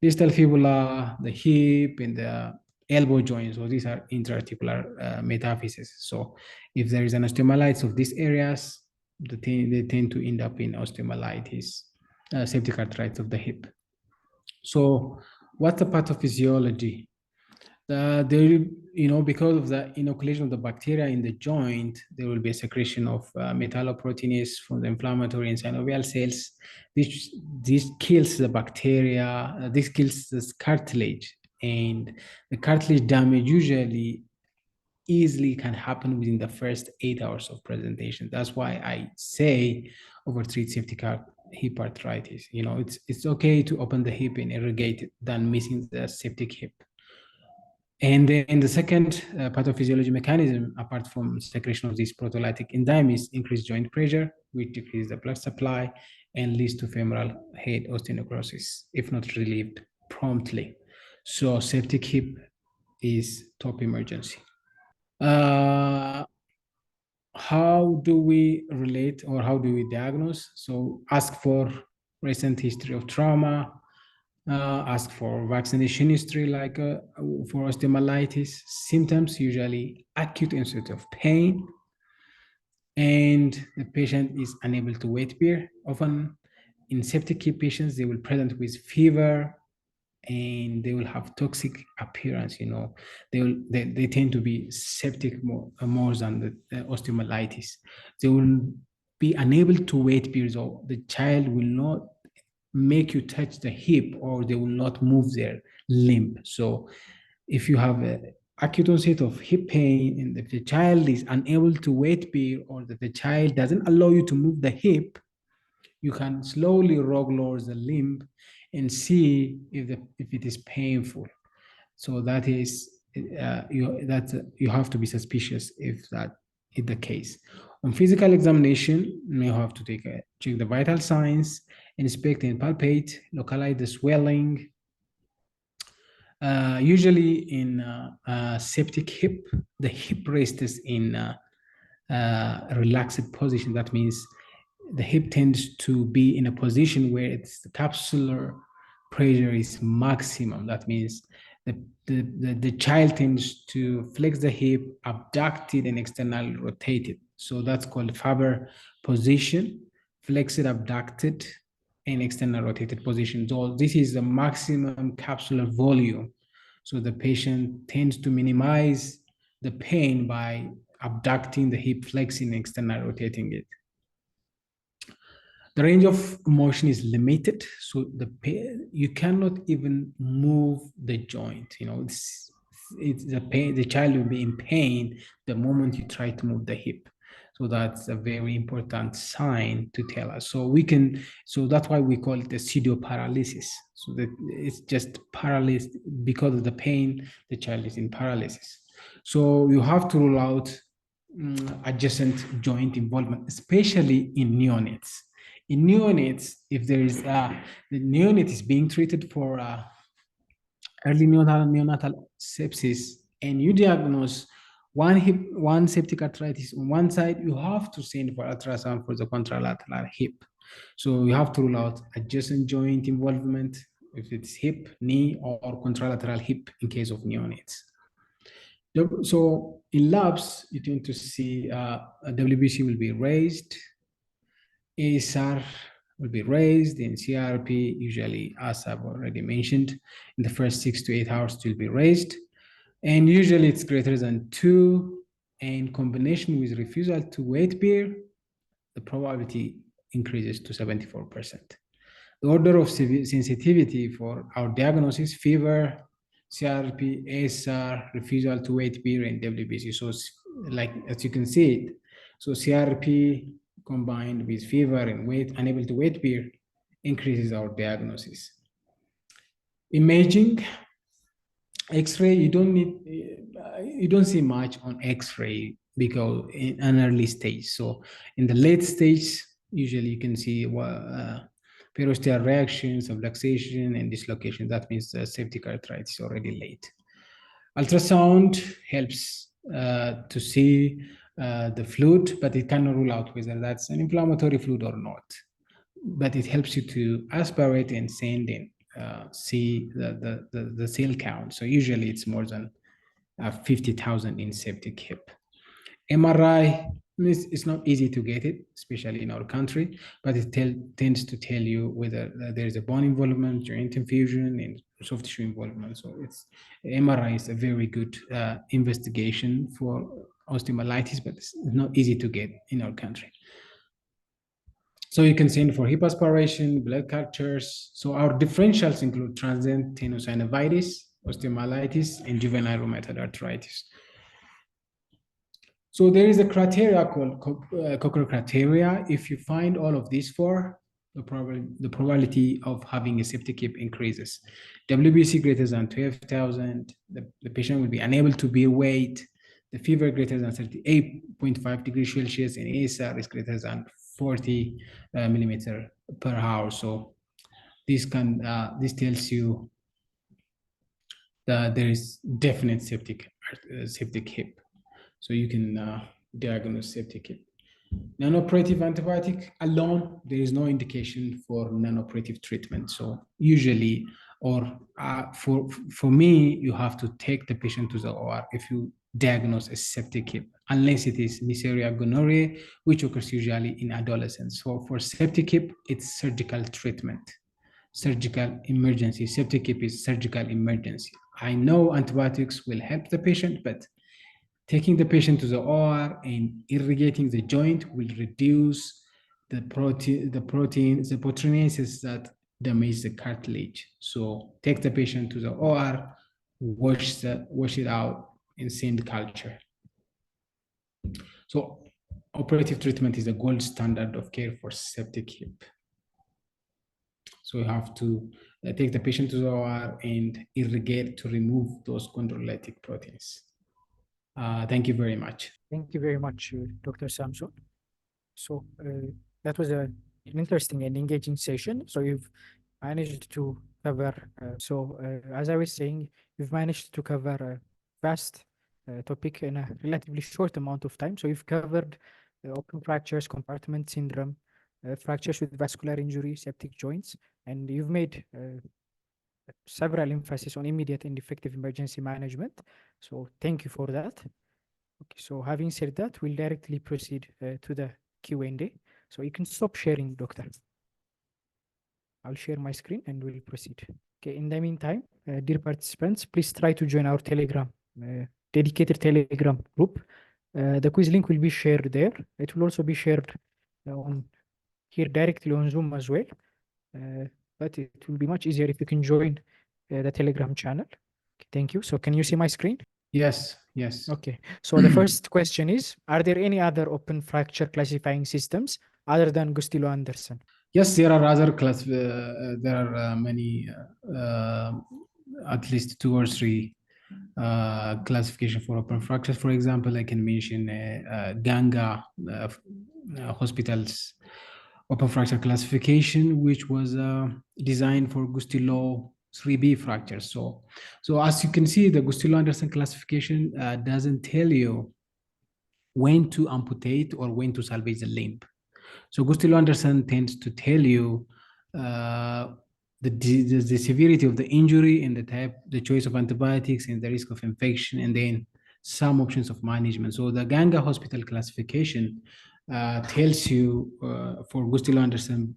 B: distal fibula, the hip, and the elbow joints. So these are intra-articular metaphysis. So if there is an osteomyelitis of these areas, they tend to end up in osteomyelitis, septic arthritis of the hip. So what's the pathophysiology? Because of the inoculation of the bacteria in the joint, there will be a secretion of metalloproteinase from the inflammatory and synovial cells. This kills the bacteria. This kills the cartilage, and the cartilage damage usually easily can happen within the first 8 hours of presentation. That's why I say overtreat septic hip arthritis. It's okay to open the hip and irrigate it than missing the septic hip. And then the second pathophysiology mechanism, apart from secretion of this proteolytic enzyme, is increased joint pressure, which decreases the blood supply and leads to femoral head osteonecrosis if not relieved promptly. So septic hip is top emergency. How do we relate, or how do we diagnose? So ask for recent history of trauma, ask for vaccination history, like for osteomyelitis. Symptoms usually acute onset of pain, and the patient is unable to weight bear. Often in septic hip patients, they will present with fever, and they will have toxic appearance. They tend to be septic more than the osteomyelitis. They will be unable to weight bear, so the child will not make you touch the hip, or they will not move their limb. So if you have an acute onset of hip pain, and if the child is unable to weight bear, or that the child doesn't allow you to move the hip, you can slowly lower the limb and see if it is painful. So that is you have to be suspicious if that is the case. On physical examination, you have to check the vital signs inspect and palpate, localize the swelling. Usually in septic hip, the hip rests in a relaxed position. That means the hip tends to be in a position where the capsular pressure is maximum. That means the child tends to flex the hip, abducted and externally rotated. So that's called Faber position, flexed, abducted, and external rotated position. So this is the maximum capsular volume. So the patient tends to minimize the pain by abducting the hip, flexing, and external rotating it. The range of motion is limited, so you cannot even move the joint. It's the pain. The child will be in pain the moment you try to move the hip. So that's a very important sign to tell us. So that's why we call it a pseudo paralysis. So that it's just paralyzed because of the pain. The child is in paralysis. So you have to rule out adjacent joint involvement, especially in neonates. In neonates, if there is the neonate is being treated for early neonatal sepsis, and you diagnose one septic arthritis on one side, you have to send for ultrasound for the contralateral hip. So you have to rule out adjacent joint involvement if it's hip, knee, or contralateral hip in case of neonates. So in labs, you tend to see WBC will be raised, ASR will be raised, and CRP, usually, as I've already mentioned, in the first 6 to 8 hours will be raised. And usually it's greater than 2, and in combination with refusal to weight bear, the probability increases to 74%. The order of sensitivity for our diagnosis: fever, CRP, ASR, refusal to weight bear, and WBC. So like, as you can see it, so CRP combined with fever and unable to weight bear increases our diagnosis. Imaging, X-ray, you don't see much on X-ray because in an early stage. So in the late stage, usually you can see periosteal reactions, subluxation, and dislocation. That means the septic arthritis is already late. Ultrasound helps to see the fluid, but it cannot rule out whether that's an inflammatory fluid or not. But it helps you to aspirate and send in, see the cell count. So usually it's more than 50,000 in septic hip. MRI, it's not easy to get it, especially in our country, but it tends to tell you whether there is a bone involvement, joint infusion, and soft tissue involvement. So MRI is a very good investigation for osteomyelitis, but it's not easy to get in our country. So you can send for hip aspiration, blood cultures. So our differentials include transient tenosynovitis, osteomyelitis, and juvenile rheumatoid arthritis. So there is a criteria called Cocker criteria. If you find all of these four, the probability of having a septic hip increases. WBC greater than 12,000, the patient will be unable to bear weight. The fever greater than 38.5 degrees Celsius, and ASR is greater than 40 millimeter per hour. So this tells you that there is definite septic hip. So you can diagnose septic hip. Non-operative antibiotic alone, there is no indication for non-operative treatment. So usually, or for me, you have to take the patient to the OR if you diagnose a septic hip, unless it is Neisseria gonorrhoeae, which occurs usually in adolescents. So for septic hip, it's surgical treatment, surgical emergency. Septic hip is surgical emergency. I know antibiotics will help the patient, but taking the patient to the OR and irrigating the joint will reduce the proteinases that damage the cartilage. So take the patient to the OR, wash it out, and send culture. So operative treatment is the gold standard of care for septic hip. So you have to take the patient to the OR and irrigate to remove those chondrolytic proteins. Thank you very much.
A: Thank you very much, Dr. Samson. So that was a an interesting and engaging session. So you've managed to cover, as I was saying, you've managed to cover a vast topic in a relatively short amount of time. So you've covered open fractures, compartment syndrome, fractures with vascular injury, septic joints, and you've made several emphasis on immediate and effective emergency management. So thank you for that. Okay, so having said that, we'll directly proceed to the Q&A. So you can stop sharing, Doctor. I'll share my screen and we'll proceed. Okay, in the meantime, dear participants, please try to join our Telegram, dedicated Telegram group. The quiz link will be shared there. It will also be shared on here directly on Zoom as well. But it will be much easier if you can join the Telegram channel. Okay, thank you. So can you see my screen?
B: Yes, yes.
A: Okay. So the first question is, are there any other open fracture classifying systems other than Gustilo-Anderson?
B: Yes, there are other there are many, at least 2 or 3 classification for open fractures. For example, I can mention Ganga Hospital's open fracture classification, which was designed for Gustilo 3B fractures. So as you can see, the Gustilo-Anderson classification doesn't tell you when to amputate or when to salvage the limb. So Gustilo-Anderson tends to tell you the severity of the injury and the choice of antibiotics and the risk of infection, and then some options of management. So the Ganga Hospital classification tells you for Gustilo-Anderson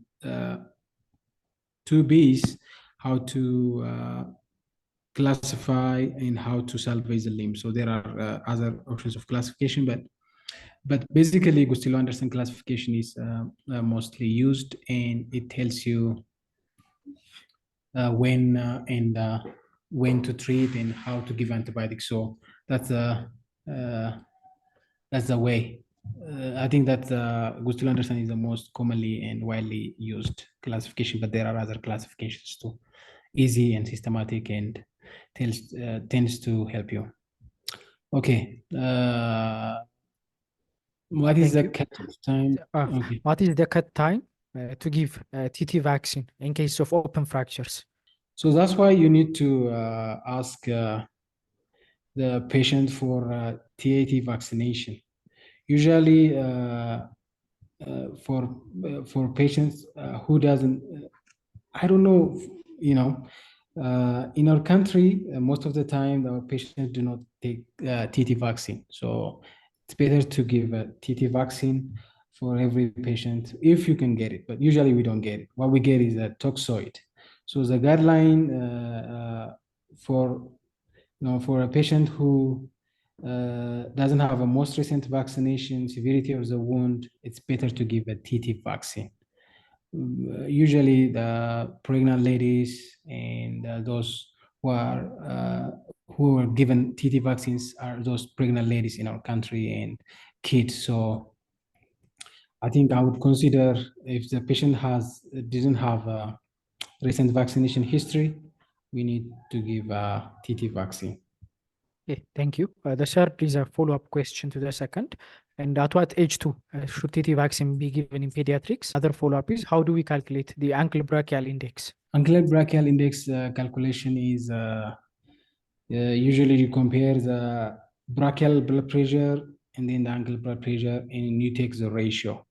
B: 2Bs how to classify and how to salvage the limb. So there are other options of classification, but basically Gustilo-Anderson classification is mostly used, and it tells you when to treat and how to give antibiotics. So that's the way. I think that Gustilo-Anderson is the most commonly and widely used classification, but there are other classifications too, easy and systematic, and tends to help you. Okay. What is the cut-off time? Okay.
A: What is the cut time to give TT vaccine in case of open fractures?
B: So that's why you need to ask the patient for TAT vaccination. Usually, for patients who doesn't, I don't know, in our country, most of the time our patients do not take TT vaccine. So it's better to give a TT vaccine for every patient if you can get it, but usually we don't get it. What we get is a toxoid. So the guideline for a patient who doesn't have a most recent vaccination, severity of the wound, it's better to give a TT vaccine. Usually the pregnant ladies and those who are given TT vaccines are those pregnant ladies in our country and kids. So I think I would consider, if the patient didn't have a recent vaccination history, we need to give a TT vaccine.
A: Okay, thank you. The third is a follow-up question to the second. And at what age too should TT vaccine be given in pediatrics? Other follow-up is, how do we calculate the ankle brachial index?
B: Ankle brachial index calculation is usually you compare the brachial blood pressure and then the ankle blood pressure, and you take the ratio.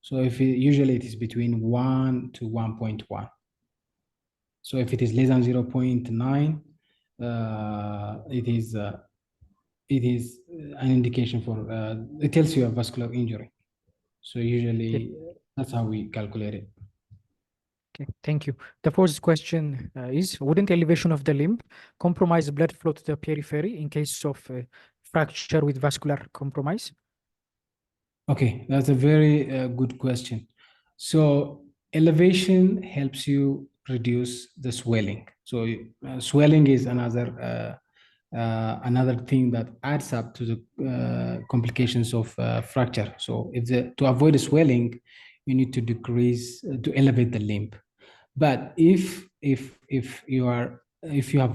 B: So usually it is between 1 to 1.1. So if it is less than 0.9, it is an indication for, it tells you a vascular injury. So usually that's how we calculate it.
A: Okay, thank you. The fourth question is, wouldn't elevation of the limb compromise blood flow to the periphery in case of fracture with vascular compromise?
B: Okay, that's a very good question. So elevation helps you reduce the swelling. So swelling is another thing that adds up to the complications of fracture. So to avoid the swelling, you need to elevate the limb. But if you have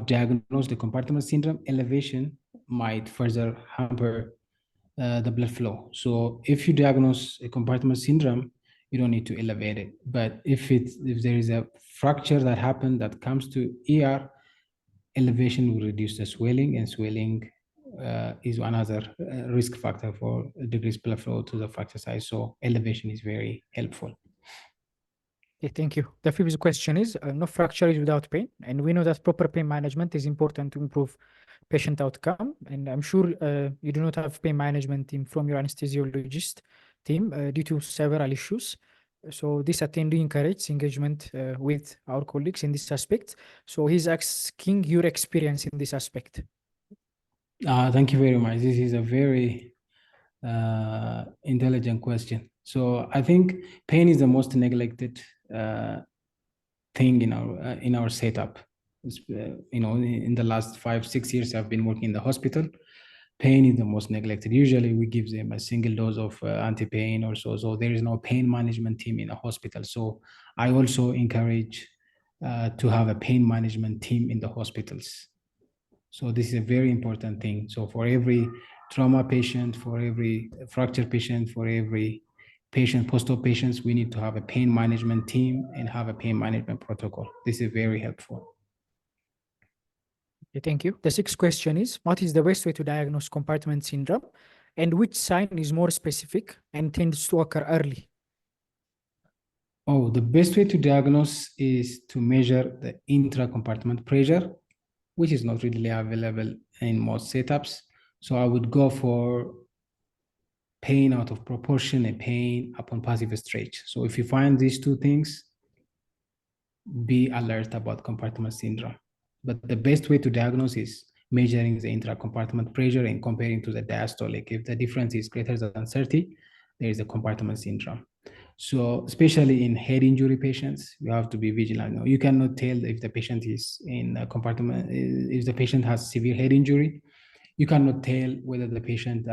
B: diagnosed the compartment syndrome, elevation might further hamper the blood flow. So if you diagnose a compartment syndrome, you don't need to elevate it. But if there is a fracture that happened that comes to ER, elevation will reduce the swelling, and swelling is another risk factor for decreased blood flow to the fracture site. So elevation is very helpful.
A: Okay, thank you. The previous question is, no fracture is without pain, and we know that proper pain management is important to improve patient outcome. And I'm sure you do not have pain management team from your anesthesiologist team due to several issues. So this attendee encourages engagement with our colleagues in this aspect. So he's asking your experience in this aspect.
B: Thank you very much. This is a very intelligent question. So I think pain is the most neglected thing in our setup. In the last 5-6 years, I've been working in the hospital. Pain is the most neglected. Usually, we give them a single dose of anti-pain or so. So there is no pain management team in a hospital. So I also encourage to have a pain management team in the hospitals. So this is a very important thing. So for every trauma patient, for every fracture patient, for every patient, post-op patients, we need to have a pain management team and have a pain management protocol. This is very helpful.
A: Okay, thank you. The sixth question is, what is the best way to diagnose compartment syndrome, and which sign is more specific and tends to occur early?
B: Oh, the best way to diagnose is to measure the intra-compartment pressure, which is not readily available in most setups. So I would go for pain out of proportion and pain upon passive stretch. So if you find these two things, be alert about compartment syndrome. But the best way to diagnose is measuring the intra-compartment pressure and comparing to the diastolic. If the difference is greater than 30, there is a compartment syndrome. So especially in head injury patients, you have to be vigilant. You cannot tell if the patient is in a compartment, if the patient has severe head injury. You cannot tell whether the patient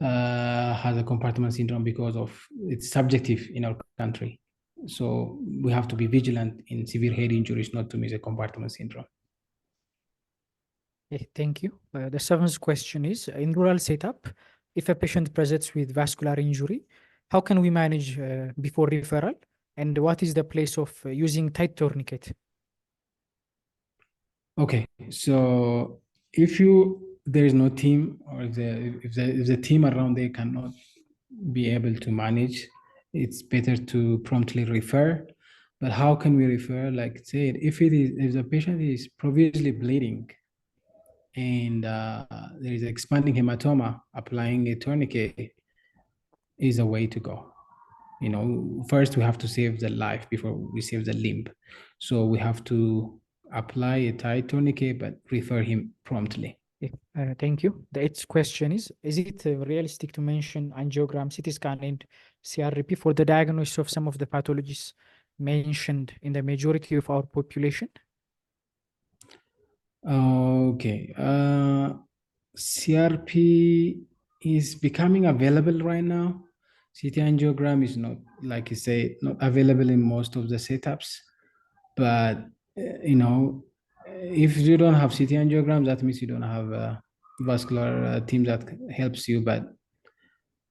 B: has a compartment syndrome because of it's subjective in our country. So we have to be vigilant in severe head injuries not to miss a compartment syndrome.
A: Okay, thank you. The seventh question is, in rural setup, if a patient presents with vascular injury, how can we manage before referral? And what is the place of using tight tourniquet?
B: Okay, so if there is no team, or if the team around there cannot be able to manage, it's better to promptly refer. But how can we refer? Like say, if the patient is previously bleeding and there is expanding hematoma, applying a tourniquet is a way to go. First we have to save the life before we save the limb. So we have to apply a tight tourniquet, but refer him promptly.
A: Okay, thank you. The eighth question is it realistic to mention angiogram, CT scan, and CRP for the diagnosis of some of the pathologies mentioned in the majority of our population?
B: Okay. CRP is becoming available right now. CT angiogram is not, like you say, not available in most of the setups. But, if you don't have CT angiogram, that means you don't have a vascular team that helps you. But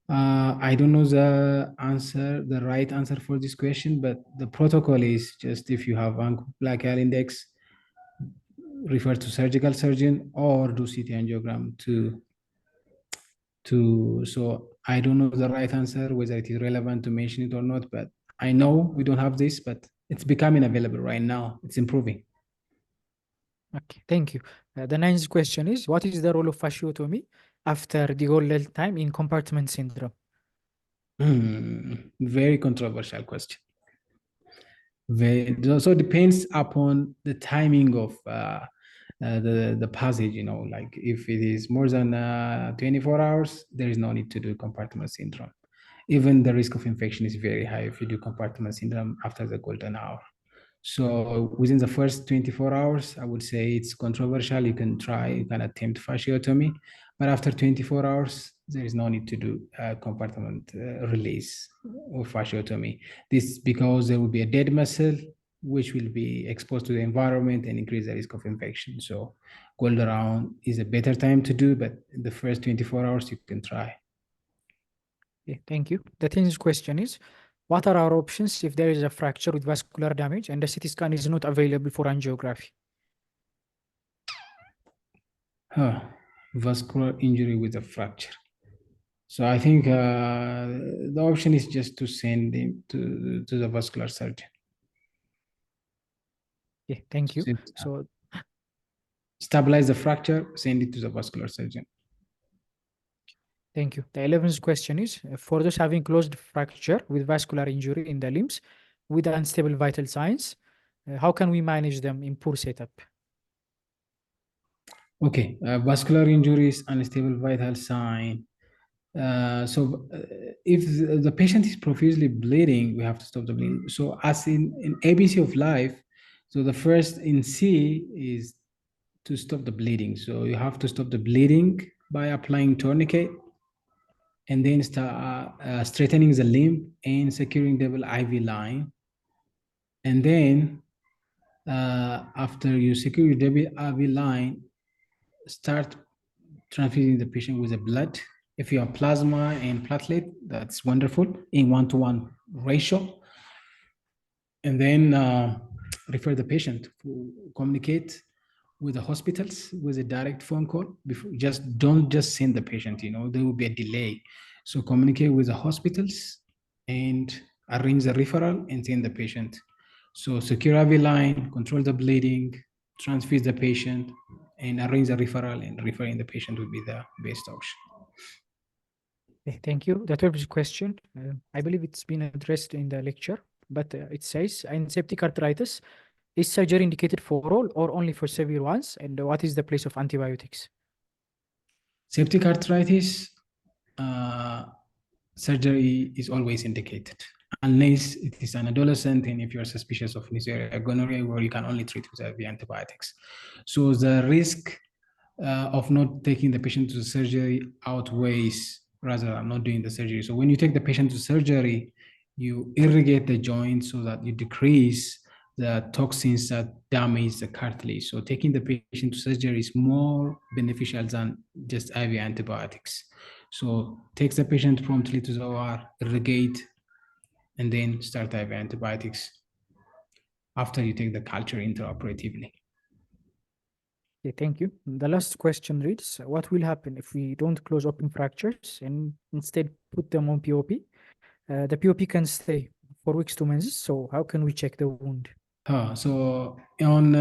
B: I don't know the right answer for this question, but the protocol is just if you have brachial index, refer to surgical surgeon or do CT angiogram so I don't know the right answer, whether it is relevant to mention it or not, but I know we don't have this, but it's becoming available right now. It's improving.
A: Okay, thank you. The ninth question is, what is the role of fasciotomy after the golden time in compartment syndrome?
B: Very controversial question. So it depends upon the timing of the passage. Like if it is more than 24 hours, there is no need to do compartment syndrome. Even the risk of infection is very high if you do compartment syndrome after the golden hour. So within the first 24 hours, I would say it's controversial. You can attempt fasciotomy, but after 24 hours, there is no need to do compartment release or fasciotomy. This is because there will be a dead muscle, which will be exposed to the environment and increase the risk of infection. So golden hour is a better time to do, but the first 24 hours you can try.
A: Okay, thank you. The 10th question is, what are our options if there is a fracture with vascular damage and the CT scan is not available for angiography?
B: Vascular injury with a fracture. So I think the option is just to send him to the vascular surgeon.
A: Okay, thank you.
B: Send-
A: So
B: Stabilize the fracture, send it to the vascular surgeon.
A: thank you. The 11th question is, for those having closed fracture with vascular injury in the limbs with unstable vital signs, how can we manage them in poor setup?
B: Okay, vascular injuries, unstable vital sign. If the patient is profusely bleeding, we have to stop the bleeding. So as in ABC of life, so the first in C is to stop the bleeding. So you have to stop the bleeding by applying tourniquet and then start straightening the limb and securing double IV line. And then after you secure your double IV line, start transfusing the patient with the blood. If you have plasma and platelet, that's wonderful in 1-to-1 ratio. And then refer the patient to communicate with the hospitals with a direct phone call. Don't just send the patient, there will be a delay. So communicate with the hospitals and arrange the referral and send the patient. So secure IV line, control the bleeding, transfuse the patient, and arrange the referral, and referring the patient would be the best option.
A: Okay, thank you. The 12th question, I believe it's been addressed in the lecture, but it says, in septic arthritis, is surgery indicated for all or only for severe ones? And what is the place of antibiotics?
B: Septic arthritis, surgery is always indicated unless it is an adolescent and if you're suspicious of Neisseria gonorrhea, where you can only treat with IV antibiotics. So the risk of not taking the patient to surgery outweighs rather than not doing the surgery. So when you take the patient to surgery, you irrigate the joint so that you decrease the toxins that damage the cartilage. So taking the patient to surgery is more beneficial than just IV antibiotics. So takes the patient promptly to the OR, irrigate, and then start IV antibiotics after you take the culture intraoperatively.
A: Okay, thank you. The last question reads, what will happen if we don't close open fractures and instead put them on POP? The POP can stay for weeks to months, so how can we check the wound?
B: So on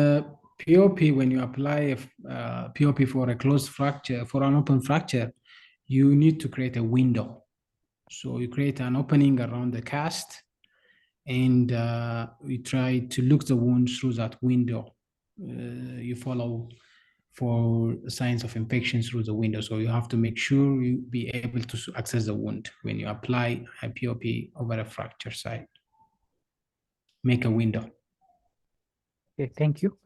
B: POP, when you apply a POP for a closed fracture, for an open fracture, you need to create a window. So you create an opening around the cast, and we try to look the wound through that window. You follow for signs of infection through the window. So you have to make sure you be able to access the wound when you apply a POP over a fracture site. Make a window.
A: Okay, thank you.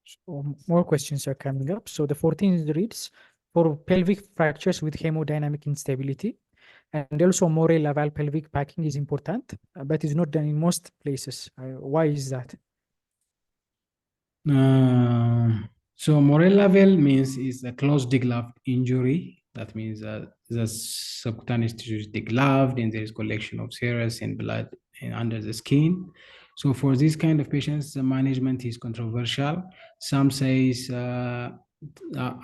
A: So more questions are coming up. So the 14th reads, for pelvic fractures with hemodynamic instability, and also Morey Laval pelvic packing is important, but is not done in most places. Why is that?
B: So Morey Laval means is a closed degloved injury. That means that the subcutaneous tissue is degloved and there is collection of serous and blood under the skin. So for this kind of patients, the management is controversial. Some says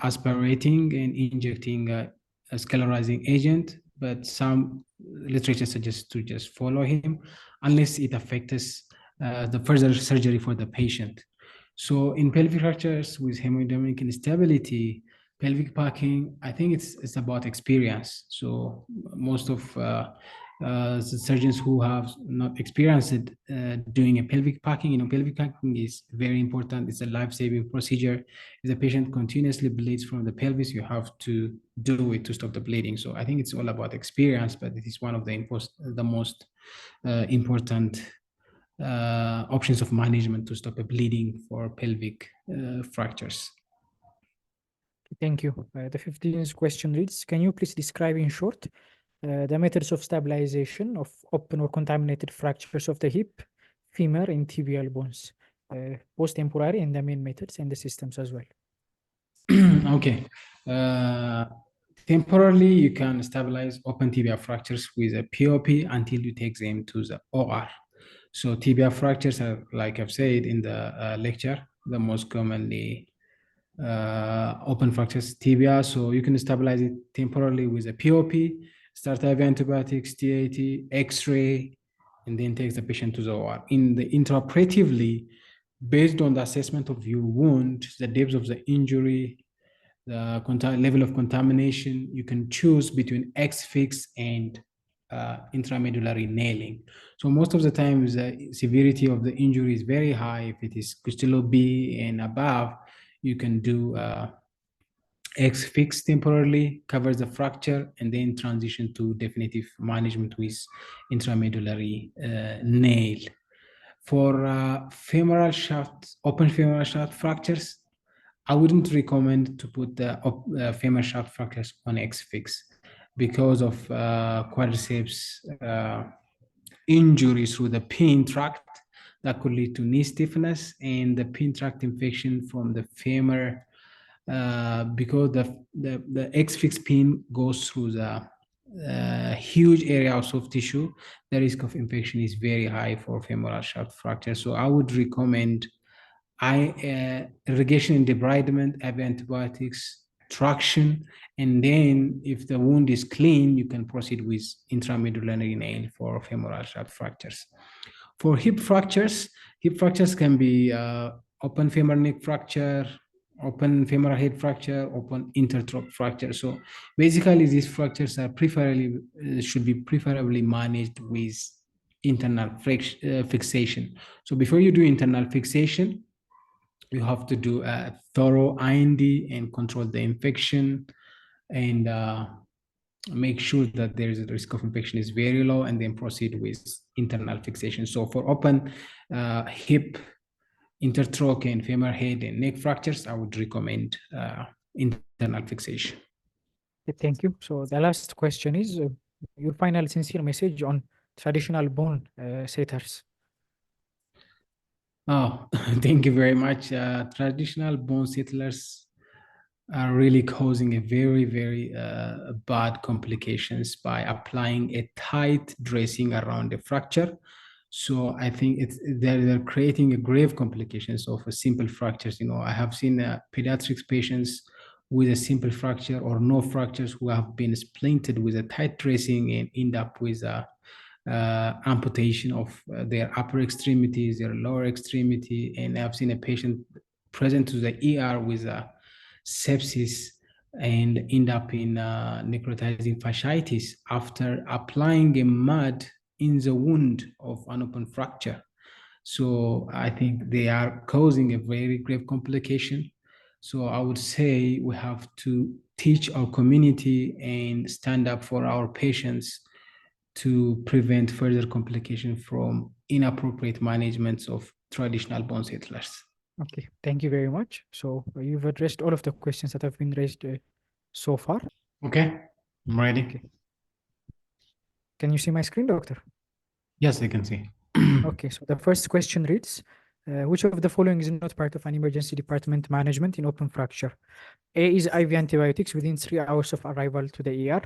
B: aspirating and injecting a sclerosing agent, but some literature suggests to just follow him unless it affects the further surgery for the patient. So in pelvic fractures with hemodynamic instability, pelvic packing, I think it's about experience. So most of the surgeons who have not experienced it doing a pelvic packing, pelvic packing is very important. It's a life-saving procedure. If the patient continuously bleeds from the pelvis, you have to do it to stop the bleeding. So I think it's all about experience, but it is one of the most important options of management to stop a bleeding for pelvic fractures.
A: Thank you. The 15th question reads, can you please describe in short the methods of stabilization of open or contaminated fractures of the hip, femur, and tibial bones, both temporary and the main methods and the systems as well?
B: Okay. temporarily, you can stabilize open tibia fractures with a POP until you take them to the OR. So tibia fractures are, like I've said in the lecture, the most commonly open fractures tibia. So you can stabilize it temporarily with a POP, start IV antibiotics, TAT, X-ray, and then take the patient to the OR. In the intraoperatively, based on the assessment of your wound, the depth of the injury, the level of contamination, you can choose between X-fix and intramedullary nailing. So most of the times, the severity of the injury is very high. If it is Costello B and above, you can do X-fix temporarily, cover the fracture, and then transition to definitive management with intramedullary nail. For femoral shaft, open femoral shaft fractures, I wouldn't recommend to put the femoral shaft fractures on X-fix because of quadriceps injury through the pin tract that could lead to knee stiffness and the pin tract infection from the femur because the X-fix pin goes through the huge area of soft tissue. The risk of infection is very high for femoral shaft fracture. So I would recommend irrigation and debridement, IV antibiotics, traction, and then if the wound is clean, you can proceed with intramedullary nail for femoral shaft fractures. For hip fractures can be open femur neck fracture, open femoral head fracture, open intertrop fracture. So basically, these fractures are should be preferably managed with internal fixation. So before you do internal fixation, you have to do a thorough IND and control the infection and make sure that there is a risk of infection is very low and then proceed with internal fixation. So for open hip, intertroch and femur head and neck fractures, I would recommend internal fixation.
A: Thank you. So the last question is your final sincere message on traditional bone setters.
B: Oh, thank you very much. Traditional bone settlers are really causing a very, very bad complications by applying a tight dressing around the fracture. So I think they're creating a grave complications of a simple fractures. You know, I have seen pediatrics patients with a simple fracture or no fractures who have been splinted with a tight dressing and end up with a amputation of their upper extremities, their lower extremity. And I've seen a patient present to the ER with a sepsis and end up in necrotizing fasciitis after applying a mud in the wound of an open fracture. So I think they are causing a very grave complication. So I would say we have to teach our community and stand up for our patients to prevent further complication from inappropriate management of traditional bone settlers.
A: Okay, thank you very much. So you've addressed all of the questions that have been raised so far.
B: Okay, I'm ready.
A: Okay. Can you see my screen, doctor?
B: Yes, I can see.
A: Okay, so the first question reads, which of the following is not part of an emergency department management in open fracture? A is IV antibiotics within 3 hours of arrival to the ER.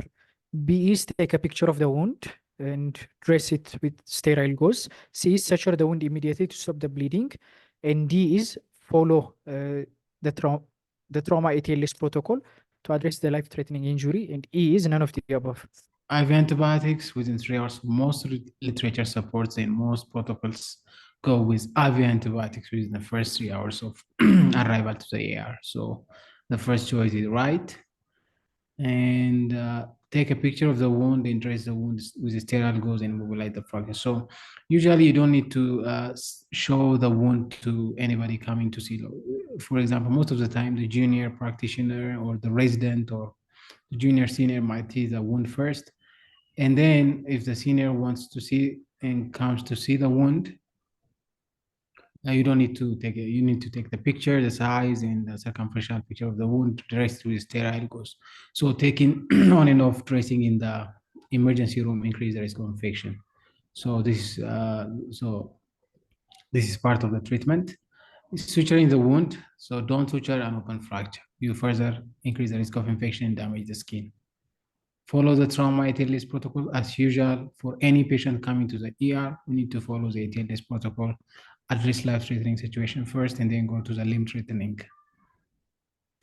A: B is take a picture of the wound and dress it with sterile gauze. C is suture the wound immediately to stop the bleeding. And D is follow the trauma ATLS protocol to address the life-threatening injury. And E is none of the above.
B: IV antibiotics within 3 hours. Most literature supports and most protocols go with IV antibiotics within the first 3 hours of arrival to the ER. So the first choice is right. And take a picture of the wound and dress the wound with a sterile gauze and mobilize the fracture. So usually you don't need to show the wound to anybody coming to see. For example, most of the time the junior practitioner or the resident or the junior senior might see the wound first. And then if the senior wants to see and comes to see the wound, you don't need to take it. You need to take the picture, the size, and the circumferential picture of the wound dressed with sterile gauze. So taking on and off dressing in the emergency room increase the risk of infection. So this is part of the treatment. Suturing the wound. So don't suture an open fracture. You further increase the risk of infection and damage the skin. follow the trauma ATLS protocol as usual. For any patient coming to the ER, we need to follow the ATLS protocol, address life-threatening situation first, and then go to the limb-threatening.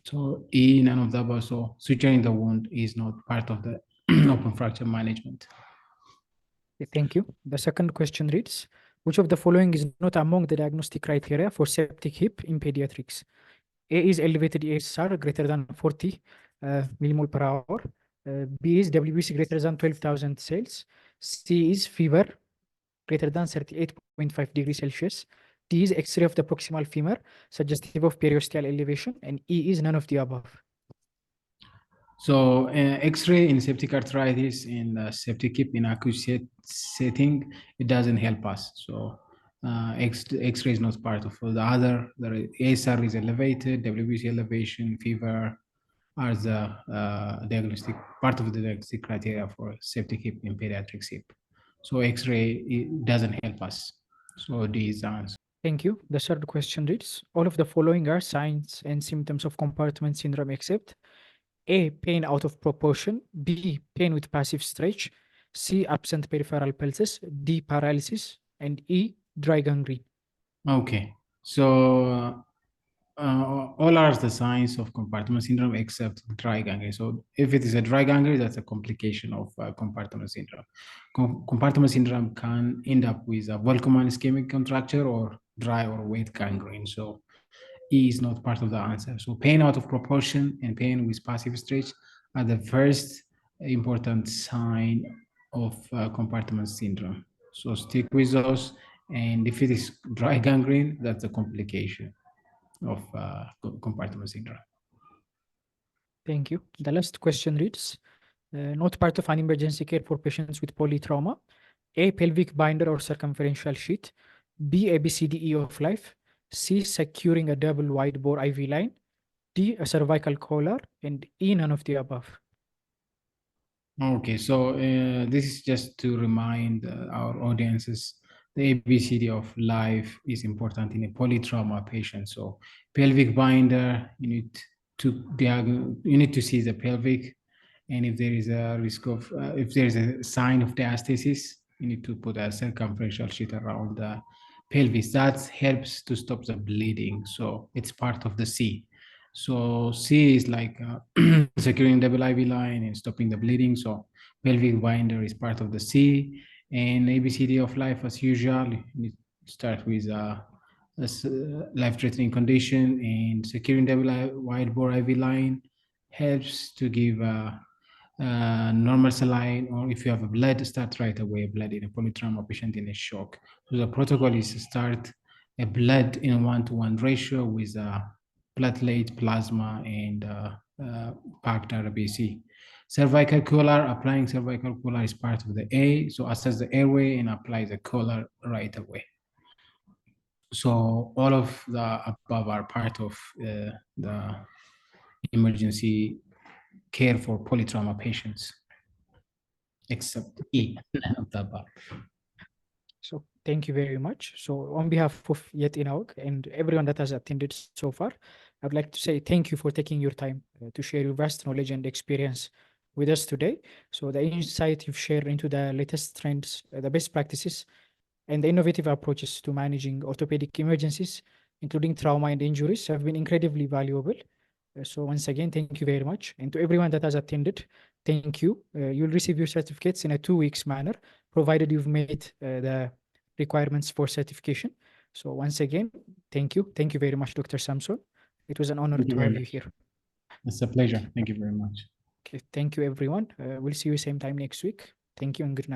B: So none of the above. So suturing the wound is not part of the open fracture management.
A: Okay, thank you. The second question reads, which of the following is not among the diagnostic criteria for septic hip in pediatrics? A is elevated ESR greater than 40 millimole per hour. B is WBC greater than 12,000 cells. C is fever greater than 38.5 degrees Celsius. D is X-ray of the proximal femur suggestive of periosteal elevation. And E is none of the above.
B: So X-ray in septic arthritis in septic hip in acute setting, it doesn't help us. So X-ray is not part of the other. The ASR is elevated, WBC elevation, fever are the diagnostic part of the diagnostic criteria for septic hip in pediatric hip. So X-ray doesn't help us. So D is the answer.
A: Thank you. The third question reads, all of the following are signs and symptoms of compartment syndrome except A, pain out of proportion, B, pain with passive stretch, C, absent peripheral pulses, D, paralysis, and E, dry gangrene.
B: Okay, so all are the signs of compartment syndrome except dry gangrene. So if it is a dry gangrene, that's a complication of compartment syndrome. Compartment syndrome can end up with a Volkmann ischemic contracture or dry or wet gangrene. So E is not part of the answer. So pain out of proportion and pain with passive stretch are the first important sign of compartment syndrome. So stick with those. And if it is dry gangrene, that's a complication of compartment syndrome.
A: Thank you. The last question reads, not part of an emergency care for patients with polytrauma, A, pelvic binder or circumferential sheet, B, ABCDE of life, C, securing a double wide bore IV line, D, a cervical collar, and E, none of the above.
B: Okay, so this is just to remind our audiences the ABCD of life is important in a polytrauma patient. So pelvic binder, you need to see the pelvic, and if there is a risk of if there is a sign of diastasis, you need to put a circumferential sheet around the pelvis. That helps to stop the bleeding. So it's part of the C. So C is like securing double IV line and stopping the bleeding. So pelvic binder is part of the C. And ABCD of life, as usual, you need to start with a life-threatening condition, and securing double wide bore IV line helps to give normal saline, or if you have a blood, start right away blood in a polytrauma patient in a shock. So the protocol is to start a blood in a 1-to-1 ratio with platelet, plasma, and packed RBC. Cervical collar, applying cervical collar is part of the A. So assess the airway and apply the collar right away. So all of the above are part of the emergency care for polytrauma patients, except E, none of the above.
A: So thank you very much. So on behalf of Yetena Weg and everyone that has attended so far, I would like to say thank you for taking your time to share your vast knowledge and experience with us today. So the insight you've shared into the latest trends, the best practices, and the innovative approaches to managing orthopedic emergencies, including trauma and injuries, have been incredibly valuable. So once again, thank you very much. And to everyone that has attended, thank you. You'll receive your certificates in a 2 weeks manner, provided you've met the requirements for certification. So once again, thank you. Thank you very much, Dr. Samson. It was an honor to have you here.
B: It's a pleasure. Thank you very much.
A: Okay, thank you, everyone. We'll see you same time next week. Thank you and good night.